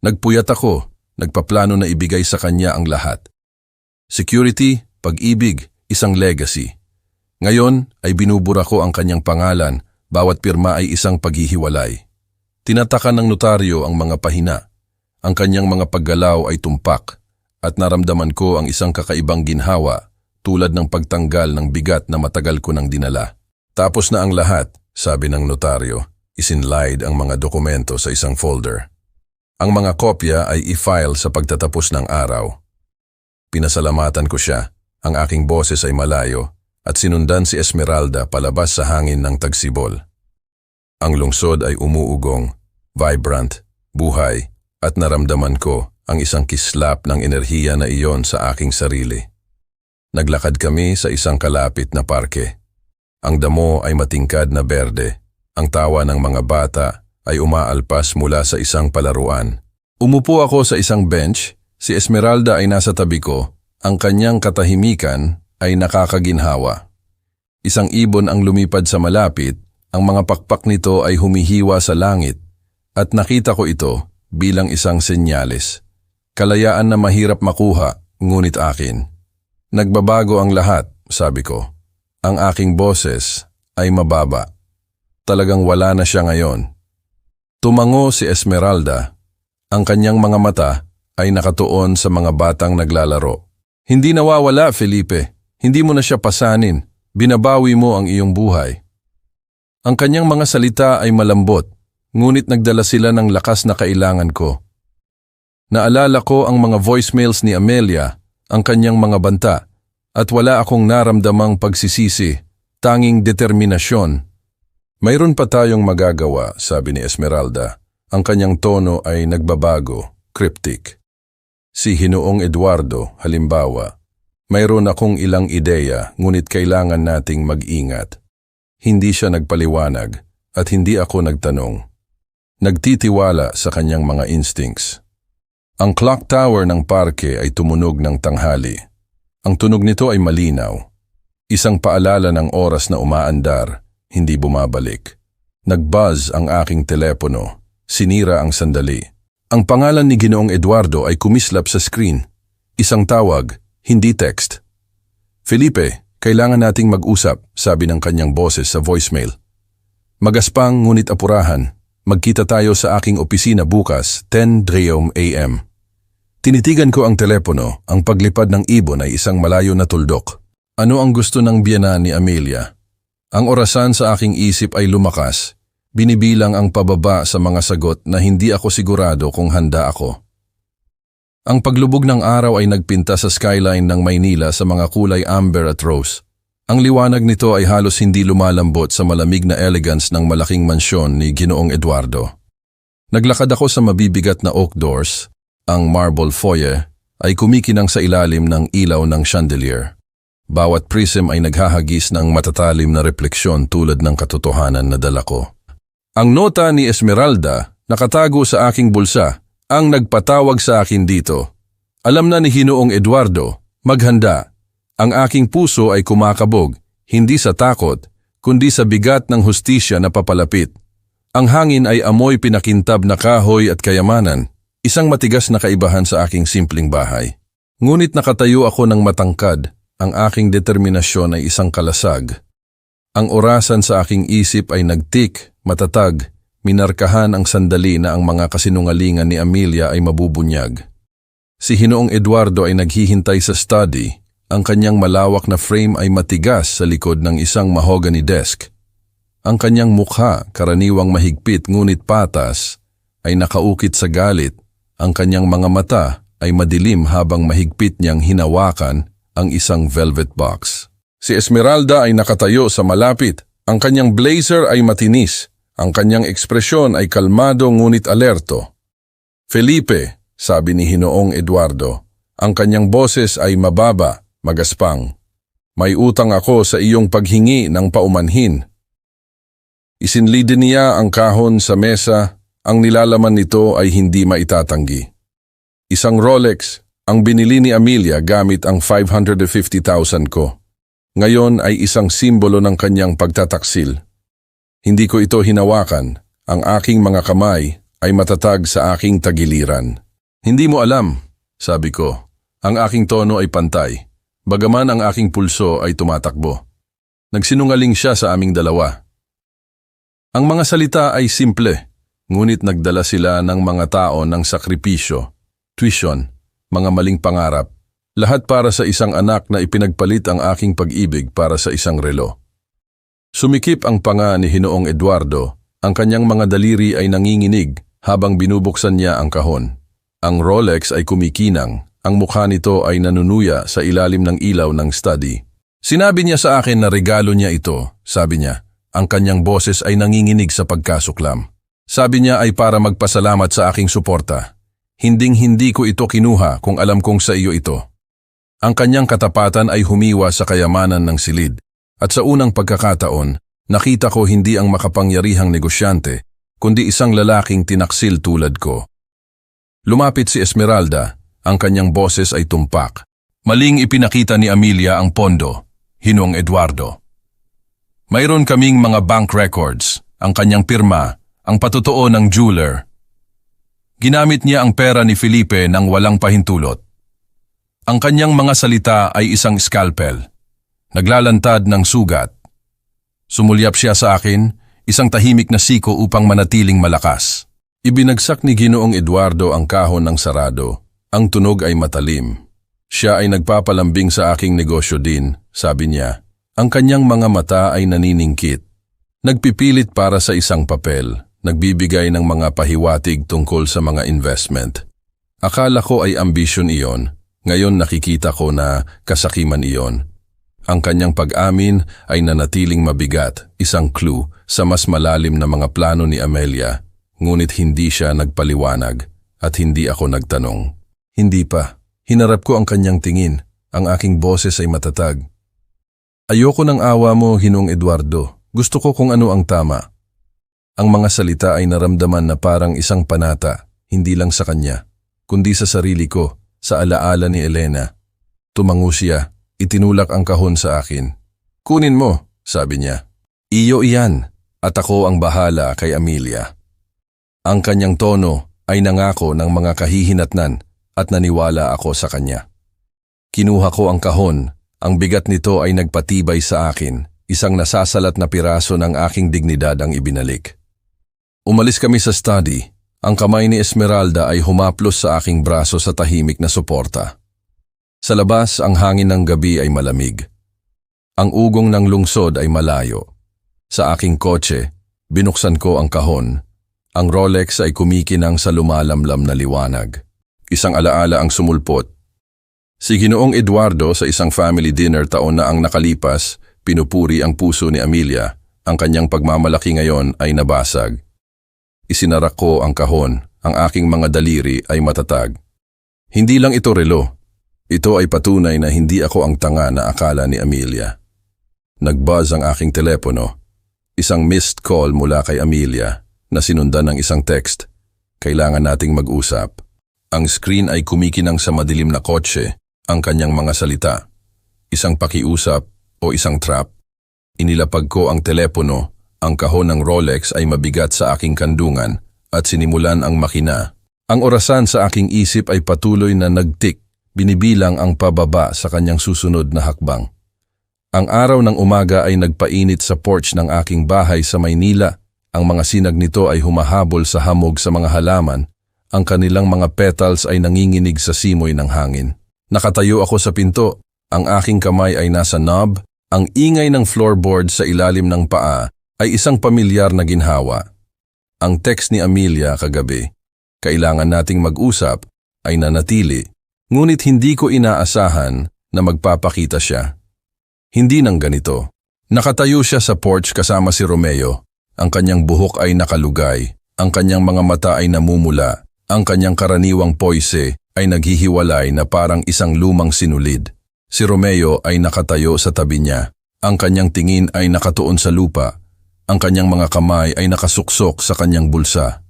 Speaker 1: Nagpuyat ako, nagpaplano na ibigay sa kanya ang lahat. Security, pag-ibig, isang legacy. Ngayon ay binubura ko ang kanyang pangalan, bawat pirma ay isang paghihiwalay. Tinataka ng notaryo ang mga pahina. Ang kanyang mga paggalaw ay tumpak at naramdaman ko ang isang kakaibang ginhawa tulad ng pagtanggal ng bigat na matagal ko nang dinala. Tapos na ang lahat, sabi ng notaryo. Isinlide ang mga dokumento sa isang folder. Ang mga kopya ay i-file sa pagtatapos ng araw. Pinasalamatan ko siya. Ang aking boses ay malayo at sinundan si Esmeralda palabas sa hangin ng tagsibol. Ang lungsod ay umuugong, vibrant, buhay, at naramdaman ko ang isang kislap ng enerhiya na iyon sa aking sarili. Naglakad kami sa isang kalapit na parke. Ang damo ay matingkad na berde. Ang tawa ng mga bata ay umaalpas mula sa isang palaruan. Umupo ako sa isang bench, si Esmeralda ay nasa tabi ko, ang kanyang katahimikan ay nakakaginhawa. Isang ibon ang lumipad sa malapit Ang mga pakpak nito ay humihiwa sa langit at nakita ko ito bilang isang senyales. Kalayaan na mahirap makuha, ngunit akin. Nagbabago ang lahat, sabi ko. Ang aking boses ay mababa. Talagang wala na siya ngayon. Tumango si Esmeralda. Ang kanyang mga mata ay nakatuon sa mga batang naglalaro. Hindi nawawala, Felipe. Hindi mo na siya pasanin. Binabawi mo ang iyong buhay. Ang kanyang mga salita ay malambot, ngunit nagdala sila ng lakas na kailangan ko. Naalala ko ang mga voicemails ni Amelia, ang kanyang mga banta, at wala akong naramdamang pagsisisi, tanging determinasyon. Mayroon pa tayong magagawa, sabi ni Esmeralda. Ang kanyang tono ay nagbabago, cryptic. Si Ginoong Eduardo, halimbawa, mayroon akong ilang ideya, ngunit kailangan nating mag-ingat. Hindi siya nagpaliwanag at hindi ako nagtanong. Nagtitiwala sa kanyang mga instincts. Ang clock tower ng parke ay tumunog ng tanghali. Ang tunog nito ay malinaw. Isang paalala ng oras na umaandar, hindi bumabalik. Nag-buzz ang aking telepono. Sinira ang sandali. Ang pangalan ni Ginoong Eduardo ay kumislap sa screen. Isang tawag, hindi text. Felipe, kailangan nating mag-usap, sabi ng kanyang boses sa voicemail. Magaspang ngunit apurahan. Magkita tayo sa aking opisina bukas, 10 AM. Tinitigan ko ang telepono, ang paglipad ng ibon ay isang malayo na tuldok. Ano ang gusto ng biyenan ni Amelia? Ang orasan sa aking isip ay lumakas. Binibilang ang pababa sa mga sagot na hindi ako sigurado kung handa ako. Ang paglubog ng araw ay nagpinta sa skyline ng Maynila sa mga kulay amber at rose. Ang liwanag nito ay halos hindi lumalambot sa malamig na elegance ng malaking mansyon ni Ginoong Eduardo. Naglakad ako sa mabibigat na oak doors. Ang marble foyer ay kumikinang sa ilalim ng ilaw ng chandelier. Bawat prism ay naghahagis ng matatalim na refleksyon tulad ng katotohanan na dala ko. Ang nota ni Esmeralda, nakatago sa aking bulsa, ang nagpatawag sa akin dito. Alam na ni Ginoong Eduardo, maghanda. Ang aking puso ay kumakabog, hindi sa takot, kundi sa bigat ng hustisya na papalapit. Ang hangin ay amoy pinakintab na kahoy at kayamanan, isang matigas na kaibahan sa aking simpleng bahay. Ngunit nakatayo ako ng matangkad, ang aking determinasyon ay isang kalasag. Ang orasan sa aking isip ay nagtik, matatag, minarkahan ang sandali na ang mga kasinungalingan ni Amelia ay mabubunyag. Si Ginoong Eduardo ay naghihintay sa study. Ang kanyang malawak na frame ay matigas sa likod ng isang mahogany desk. Ang kanyang mukha, karaniwang mahigpit ngunit patas, ay nakaukit sa galit. Ang kanyang mga mata ay madilim habang mahigpit niyang hinawakan ang isang velvet box. Si Esmeralda ay nakatayo sa malapit. Ang kanyang blazer ay matinis. Ang kanyang ekspresyon ay kalmado ngunit alerto. Felipe, sabi ni Ginoong Eduardo, ang kanyang boses ay mababa, magaspang. May utang ako sa iyong paghingi ng paumanhin. Isinlid niya ang kahon sa mesa, ang nilalaman nito ay hindi maitatanggi. Isang Rolex, ang binili ni Amelia gamit ang 550,000 ko. Ngayon ay isang simbolo ng kanyang pagtataksil. Hindi ko ito hinawakan. Ang aking mga kamay ay matatag sa aking tagiliran. Hindi mo alam, sabi ko. Ang aking tono ay pantay. Bagaman ang aking pulso ay tumatakbo. Nagsinungaling siya sa aming dalawa. Ang mga salita ay simple, ngunit nagdala sila ng mga tao ng sakripisyo, tuition, mga maling pangarap, lahat para sa isang anak na ipinagpalit ang aking pag-ibig para sa isang relo. Sumikip ang panga ni Ginoong Eduardo, ang kanyang mga daliri ay nanginginig habang binubuksan niya ang kahon. Ang Rolex ay kumikinang, ang mukha nito ay nanunuya sa ilalim ng ilaw ng study. Sinabi niya sa akin na regalo niya ito, sabi niya. Ang kanyang boses ay nanginginig sa pagkasuklam. Sabi niya ay para magpasalamat sa aking suporta. Hinding-hindi ko ito kinuha kung alam kong sa iyo ito. Ang kanyang katapatan ay humiwa sa kayamanan ng silid. At sa unang pagkakataon, nakita ko hindi ang makapangyarihang negosyante, kundi isang lalaking tinaksil tulad ko. Lumapit si Esmeralda, ang kanyang boses ay tumpak. Maling ipinakita ni Amelia ang pondo, Ginoong Eduardo. Mayroon kaming mga bank records, ang kanyang pirma, ang patutuo ng jeweler. Ginamit niya ang pera ni Felipe nang walang pahintulot. Ang kanyang mga salita ay isang scalpel. Naglalantad ng sugat. Sumulyap siya sa akin, isang tahimik na siko upang manatiling malakas. Ibinagsak ni Ginoong Eduardo ang kahon ng sarado. Ang tunog ay matalim. Siya ay nagpapalambing sa aking negosyo din, sabi niya. Ang kanyang mga mata ay naniningkit. Nagpipilit para sa isang papel, nagbibigay ng mga pahiwatig tungkol sa mga investment. Akala ko ay ambisyon iyon, ngayon nakikita ko na kasakiman iyon. Ang kanyang pag-amin ay nanatiling mabigat, isang clue sa mas malalim na mga plano ni Amelia, ngunit hindi siya nagpaliwanag at hindi ako nagtanong. Hindi pa. Hinarap ko ang kanyang tingin, ang aking boses ay matatag. Ayoko ng awa mo, Ginoong Eduardo. Gusto ko kung ano ang tama. Ang mga salita ay naramdaman na parang isang panata, hindi lang sa kanya, kundi sa sarili ko, sa alaala ni Elena. Tumango siya, itinulak ang kahon sa akin. Kunin mo, sabi niya. Iyo iyan, at ako ang bahala kay Amelia. Ang kanyang tono ay nangako ng mga kahihinatnan at naniwala ako sa kanya. Kinuha ko ang kahon. Ang bigat nito ay nagpatibay sa akin, isang nasasalat na piraso ng aking dignidad ang ibinalik. Umalis kami sa study, ang kamay ni Esmeralda ay humaplos sa aking braso sa tahimik na suporta. Sa labas, ang hangin ng gabi ay malamig. Ang ugong ng lungsod ay malayo. Sa aking kotse, binuksan ko ang kahon. Ang Rolex ay kumikinang sa lumalamlam na liwanag. Isang alaala ang sumulpot. Si Ginoong Eduardo sa isang family dinner taon na ang nakalipas, pinupuri ang puso ni Amelia. Ang kanyang pagmamalaki ngayon ay nabasag. Isinarak ko ang kahon, ang aking mga daliri ay matatag. Hindi lang ito relo. Ito ay patunay na hindi ako ang tanga na akala ni Amelia. Nag-buzz ang aking telepono. Isang missed call mula kay Amelia na sinundan ng isang text. Kailangan nating mag-usap. Ang screen ay kumikinang sa madilim na kotse. Ang kanyang mga salita, isang pakiusap o isang trap. Inilapag ko ang telepono, ang kahon ng Rolex ay mabigat sa aking kandungan at sinimulan ang makina. Ang orasan sa aking isip ay patuloy na nagtik, binibilang ang pababa sa kanyang susunod na hakbang. Ang araw ng umaga ay nagpainit sa porch ng aking bahay sa Maynila. Ang mga sinag nito ay humahabol sa hamog sa mga halaman. Ang kanilang mga petals ay nanginginig sa simoy ng hangin. Nakatayo ako sa pinto, ang aking kamay ay nasa knob, ang ingay ng floorboard sa ilalim ng paa ay isang pamilyar na ginhawa. Ang text ni Amelia kagabi, kailangan nating mag-usap, ay nanatili, ngunit hindi ko inaasahan na magpapakita siya. Hindi nang ganito. Nakatayo siya sa porch kasama si Romeo, ang kanyang buhok ay nakalugay, ang kanyang mga mata ay namumula, ang kanyang karaniwang poise ay naghihiwalay na parang isang lumang sinulid. Si Romeo ay nakatayo sa tabi niya. Ang kanyang tingin ay nakatuon sa lupa. Ang kanyang mga kamay ay nakasuksok sa kanyang bulsa.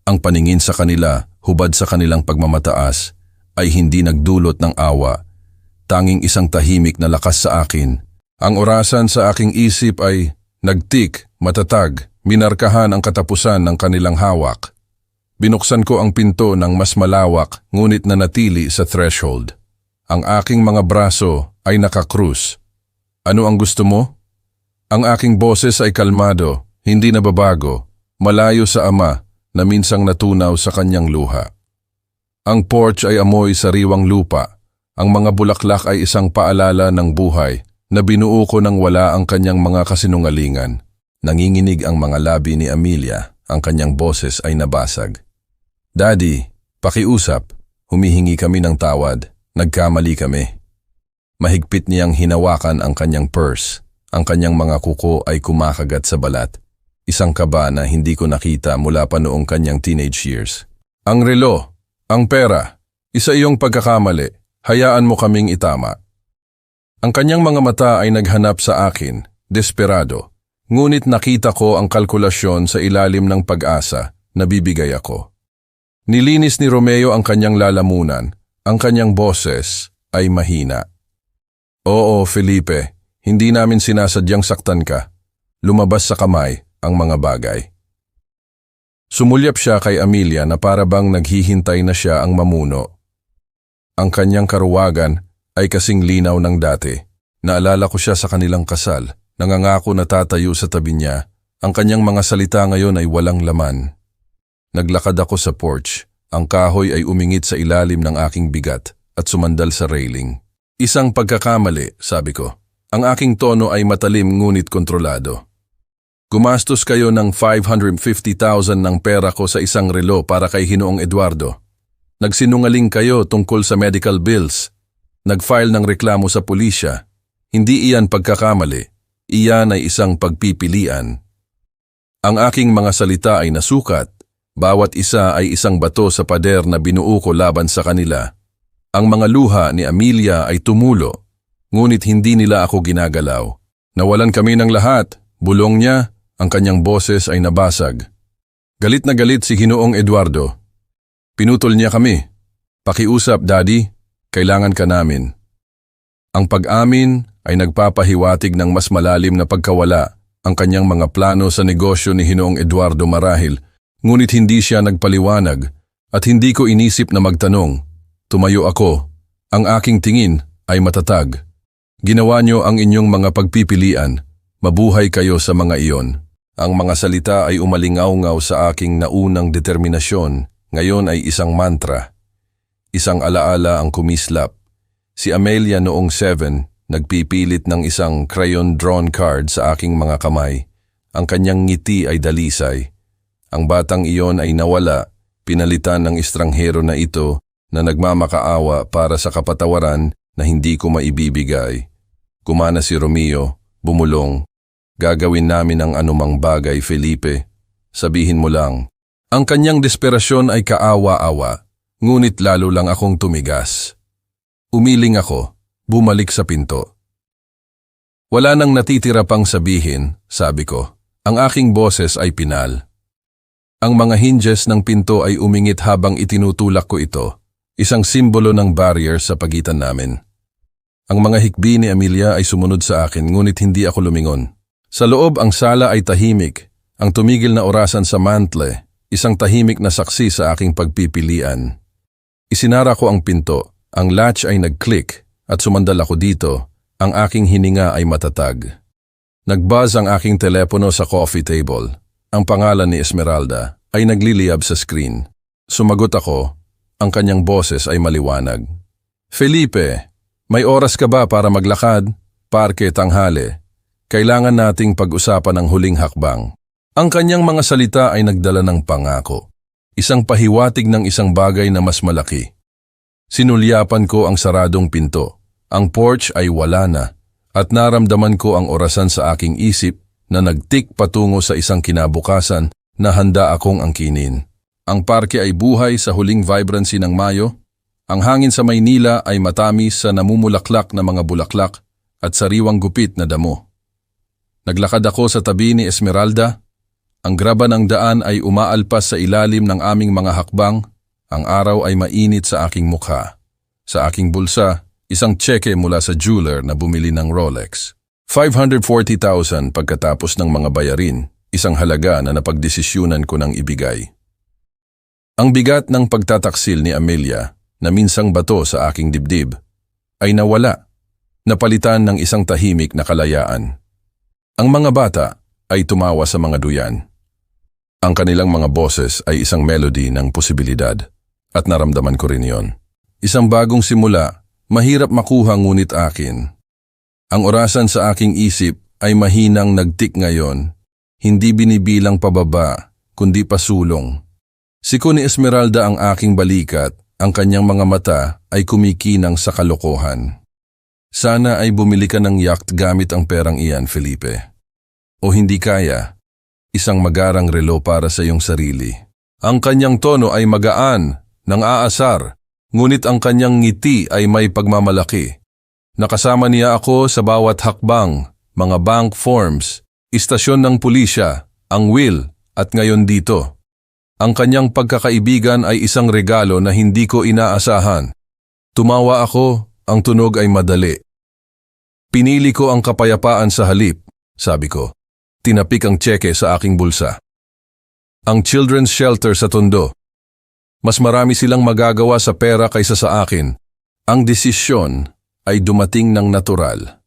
Speaker 1: Ang paningin sa kanila, hubad sa kanilang pagmamataas, ay hindi nagdulot ng awa. Tanging isang tahimik na lakas sa akin. Ang orasan sa aking isip ay nagtik, matatag, minarkahan ang katapusan ng kanilang hawak. Binuksan ko ang pinto ng mas malawak ngunit nanatili sa threshold. Ang aking mga braso ay nakakrus. Ano ang gusto mo? Ang aking boses ay kalmado, hindi nababago, malayo sa ama na minsang natunaw sa kanyang luha. Ang porch ay amoy sariwang lupa. Ang mga bulaklak ay isang paalala ng buhay na binuo ko nang wala ang kanyang mga kasinungalingan. Nanginginig ang mga labi ni Amelia, ang kanyang boses ay nabasag. Daddy, pakiusap. Humihingi kami ng tawad. Nagkamali kami. Mahigpit niyang hinawakan ang kanyang purse. Ang kanyang mga kuko ay kumakagat sa balat. Isang kaba na hindi ko nakita mula pa noong kanyang teenage years. Ang relo, ang pera, isa iyong pagkakamali. Hayaan mo kaming itama. Ang kanyang mga mata ay naghanap sa akin, desperado. Ngunit nakita ko ang kalkulasyon sa ilalim ng pag-asa na bibigay ako. Nilinis ni Romeo ang kanyang lalamunan. Ang kanyang boses ay mahina. Oo, Felipe, hindi namin sinasadyang saktan ka. lumabas sa kamay ang mga bagay. Sumulyap siya kay Amelia na para bang naghihintay na siya ang mamuno. Ang kanyang karuwagan ay kasing linaw ng dati. Naalala ko siya sa kanilang kasal. Nangangako na tatayo sa tabi niya. Ang kanyang mga salita ngayon ay walang laman. Naglakad ako sa porch. Ang kahoy ay umingit sa ilalim ng aking bigat at sumandal sa railing. Isang pagkakamali, sabi ko. Ang aking tono ay matalim ngunit kontrolado. Gumastos kayo ng 550,000 ng pera ko sa isang relo para kay Ginoong Eduardo. Nagsinungaling kayo tungkol sa medical bills. Nag-file ng reklamo sa pulisya. Hindi iyan pagkakamali. Iyan ay isang pagpipilian. Ang aking mga salita ay nasukat. Bawat isa ay isang bato sa pader na binuo ko laban sa kanila. Ang mga luha ni Amelia ay tumulo, ngunit hindi nila ako ginagalaw. Nawalan kami ng lahat. Bulong niya. Ang kanyang boses ay nabasag. Galit na galit si Ginoong Eduardo. Pinutol niya kami. Pakiusap, Daddy. Kailangan ka namin. Ang pag-amin ay nagpapahiwatig ng mas malalim na pagkawala ang kanyang mga plano sa negosyo ni Ginoong Eduardo marahil, ngunit hindi siya nagpaliwanag at hindi ko inisip na magtanong. Tumayo ako. Ang aking tingin ay matatag. Ginawa niyo ang inyong mga pagpipilian. Mabuhay kayo sa mga iyon. Ang mga salita ay umalingaw-ngaw sa aking naunang determinasyon, ngayon ay isang mantra. Isang alaala ang kumislap. Si Amelia noong 7, nagpipilit ng isang crayon drawn card sa aking mga kamay. Ang kanyang ngiti ay dalisay. Ang batang iyon ay nawala, pinalitan ng estranghero na ito na nagmamakaawa para sa kapatawaran na hindi ko maibibigay. Kumana si Romeo, bumulong. Gagawin namin ang anumang bagay, Felipe. Sabihin mo lang. Ang kanyang desperasyon ay kaawa-awa, ngunit lalo lang akong tumigas. Umiling ako, bumalik sa pinto. Wala nang natitira pang sabihin, sabi ko. Ang aking boses ay pinal. Ang mga hinges ng pinto ay umingit habang itinutulak ko ito, isang simbolo ng barrier sa pagitan namin. Ang mga hikbi ni Amelia ay sumunod sa akin, ngunit hindi ako lumingon. Sa loob ang sala ay tahimik, ang tumigil na orasan sa mantle, isang tahimik na saksi sa aking pagpipilian. Isinara ko ang pinto, ang latch ay nag-click at sumandal ako dito, ang aking hininga ay matatag. Nag-buzz ang aking telepono sa coffee table. Ang pangalan ni Esmeralda ay nagliliyab sa screen. Sumagot ako, ang kanyang boses ay maliwanag. Felipe, may oras ka ba para maglakad? Parke, tanghali. Kailangan nating pag-usapan ang huling hakbang. Ang kanyang mga salita ay nagdala ng pangako. Isang pahiwatig ng isang bagay na mas malaki. Sinulyapan ko ang saradong pinto. Ang porch ay wala na at naramdaman ko ang orasan sa aking isip na nagtik patungo sa isang kinabukasan na handa akong angkinin. Ang parke ay buhay sa huling vibrancy ng Mayo. Ang hangin sa Maynila ay matamis sa namumulaklak na mga bulaklak at sariwang gupit na damo. Naglakad ako sa tabi ni Esmeralda. Ang graba ng daan ay umaalpas sa ilalim ng aming mga hakbang. Ang araw ay mainit sa aking mukha. Sa aking bulsa, isang tseke mula sa jeweler na bumili ng Rolex. 540,000 pagkatapos ng mga bayarin, isang halaga na napagdesisyunan ko ng ibigay. Ang bigat ng pagtataksil ni Amelia, na minsang bato sa aking dibdib, ay nawala, napalitan ng isang tahimik na kalayaan. Ang mga bata ay tumawa sa mga duyan. Ang kanilang mga boses ay isang melody ng posibilidad at naramdaman ko rin yon. Isang bagong simula, mahirap makuha ngunit akin. Ang orasan sa aking isip ay mahinang nagtik ngayon, hindi binibilang pababa, kundi pasulong. Siko ni Esmeralda ang aking balikat, ang kanyang mga mata ay kumikinang sa kalokohan. Sana ay bumili ka ng yacht gamit ang perang iyan, Felipe. O hindi kaya, isang magarang relo para sa iyong sarili. Ang kanyang tono ay magaan, nang aasar, ngunit ang kanyang ngiti ay may pagmamalaki. Nakasama niya ako sa bawat hakbang, mga bank forms, istasyon ng pulisya, ang will, at ngayon dito. Ang kanyang pagkakaibigan ay isang regalo na hindi ko inaasahan. Tumawa ako, ang tunog ay madali. Pinili ko ang kapayapaan sa halip, sabi ko. tinapik ang tseke sa aking bulsa. Ang children's shelter sa Tondo. Mas marami silang magagawa sa pera kaysa sa akin. Ang desisyon ay dumating ng natural.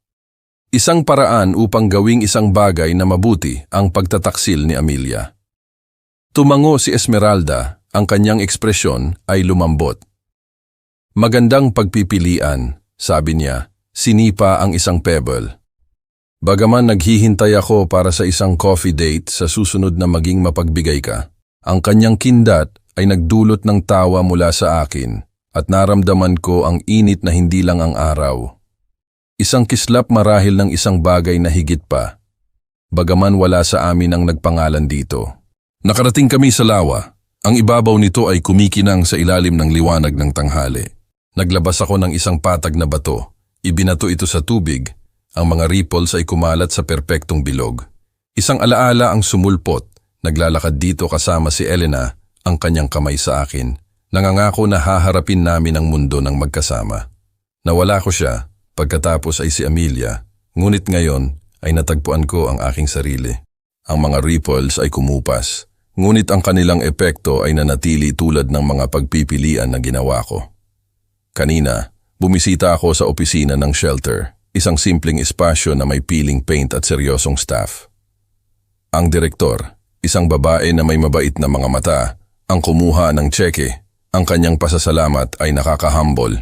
Speaker 1: Isang paraan upang gawing isang bagay na mabuti ang pagtataksil ni Amelia. Tumango si Esmeralda, ang kanyang ekspresyon ay lumambot. Magandang pagpipilian, sabi niya, sinipa ang isang pebble. Bagaman naghihintay ako para sa isang coffee date sa susunod na maging mapagbigay ka, ang kanyang kindat ay nagdulot ng tawa mula sa akin at naramdaman ko ang init na hindi lang ang araw. Isang kislap marahil ng isang bagay na higit pa, bagaman wala sa amin ang nagpangalan dito. Nakarating kami sa lawa. Ang ibabaw nito ay kumikinang sa ilalim ng liwanag ng tanghali. Naglabas ako ng isang patag na bato. Ibinato ito sa tubig. Ang mga ripples ay kumalat sa perpektong bilog. Isang alaala ang sumulpot. Naglalakad dito kasama si Elena, ang kanyang kamay sa akin. Nangangako na haharapin namin ang mundo ng magkasama. Nawala ko siya, pagkatapos ay si Amelia. Ngunit ngayon ay natagpuan ko ang aking sarili. Ang mga ripples ay kumupas. Ngunit ang kanilang epekto ay nanatili tulad ng mga pagpipilian na ginawa ko. Kanina, bumisita ako sa opisina ng shelter, isang simpleng espasyo na may peeling paint at seryosong staff. Ang direktor, isang babae na may mabait na mga mata, ang kumuha ng tseke, ang kanyang pasasalamat ay nakakahambol.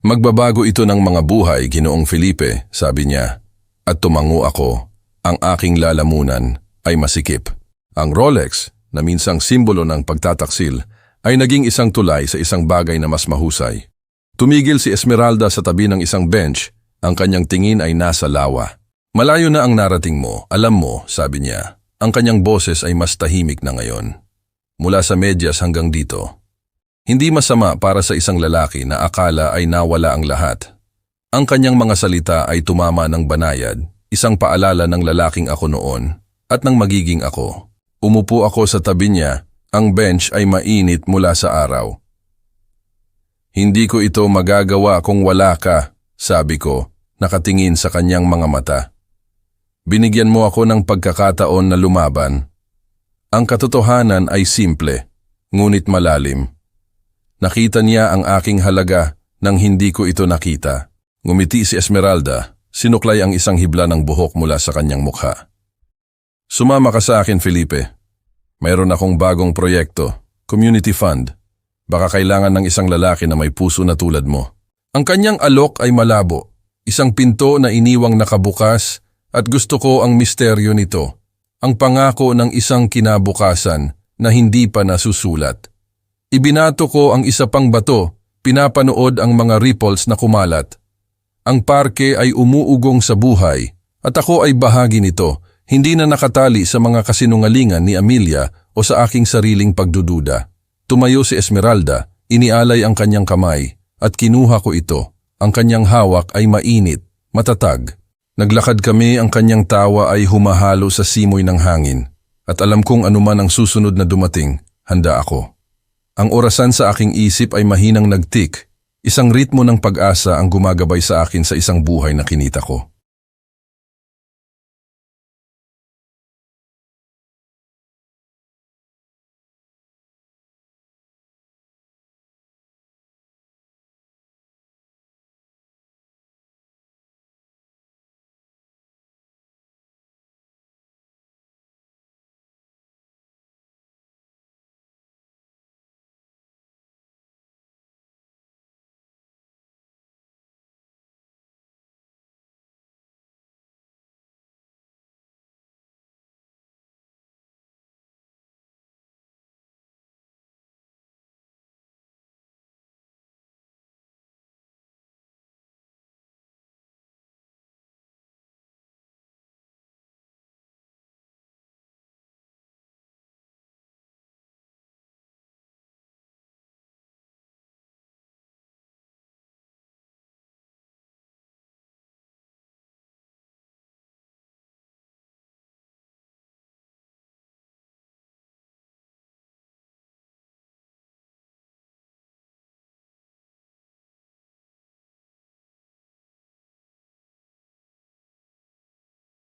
Speaker 1: Magbabago ito ng mga buhay, Ginoong Felipe, sabi niya, at tumango ako, ang aking lalamunan ay masikip. Ang Rolex, na minsang simbolo ng pagtataksil, ay naging isang tulay sa isang bagay na mas mahusay. Tumigil si Esmeralda sa tabi ng isang bench, ang kanyang tingin ay nasa lawa. Malayo na ang narating mo, alam mo, sabi niya. Ang kanyang boses ay mas tahimik na ngayon. Mula sa medyas hanggang dito. Hindi masama para sa isang lalaki na akala ay nawala ang lahat. Ang kanyang mga salita ay tumama ng banayad, isang paalala ng lalaking ako noon at ng magiging ako. Umupo ako sa tabi niya, ang bench ay mainit mula sa araw. Hindi ko ito magagawa kung wala ka, sabi ko, nakatingin sa kanyang mga mata. Binigyan mo ako ng pagkakataon na lumaban. Ang katotohanan ay simple, ngunit malalim. Nakita niya ang aking halaga nang hindi ko ito nakita. Ngumiti si Esmeralda, sinuklay ang isang hibla ng buhok mula sa kanyang mukha. Sumama ka sa akin, Felipe. Mayroon akong bagong proyekto, community fund. Baka kailangan ng isang lalaki na may puso na tulad mo. Ang kanyang alok ay malabo, isang pinto na iniwang nakabukas at gusto ko ang misteryo nito, ang pangako ng isang kinabukasan na hindi pa nasusulat. Ibinato ko ang isa pang bato, pinapanood ang mga ripples na kumalat. Ang parke ay umuugong sa buhay at ako ay bahagi nito. Hindi na nakatali sa mga kasinungalingan ni Amelia o sa aking sariling pagdududa. Tumayo si Esmeralda, inialay ang kanyang kamay at kinuha ko ito. Ang kanyang hawak ay mainit, matatag. Naglakad kami, ang kanyang tawa ay humahalo sa simoy ng hangin. At alam kong anuman ang susunod na dumating, handa ako. Ang orasan sa aking isip ay mahinang nagtik. Isang ritmo ng pag-asa ang gumagabay sa akin sa isang buhay na kinita ko.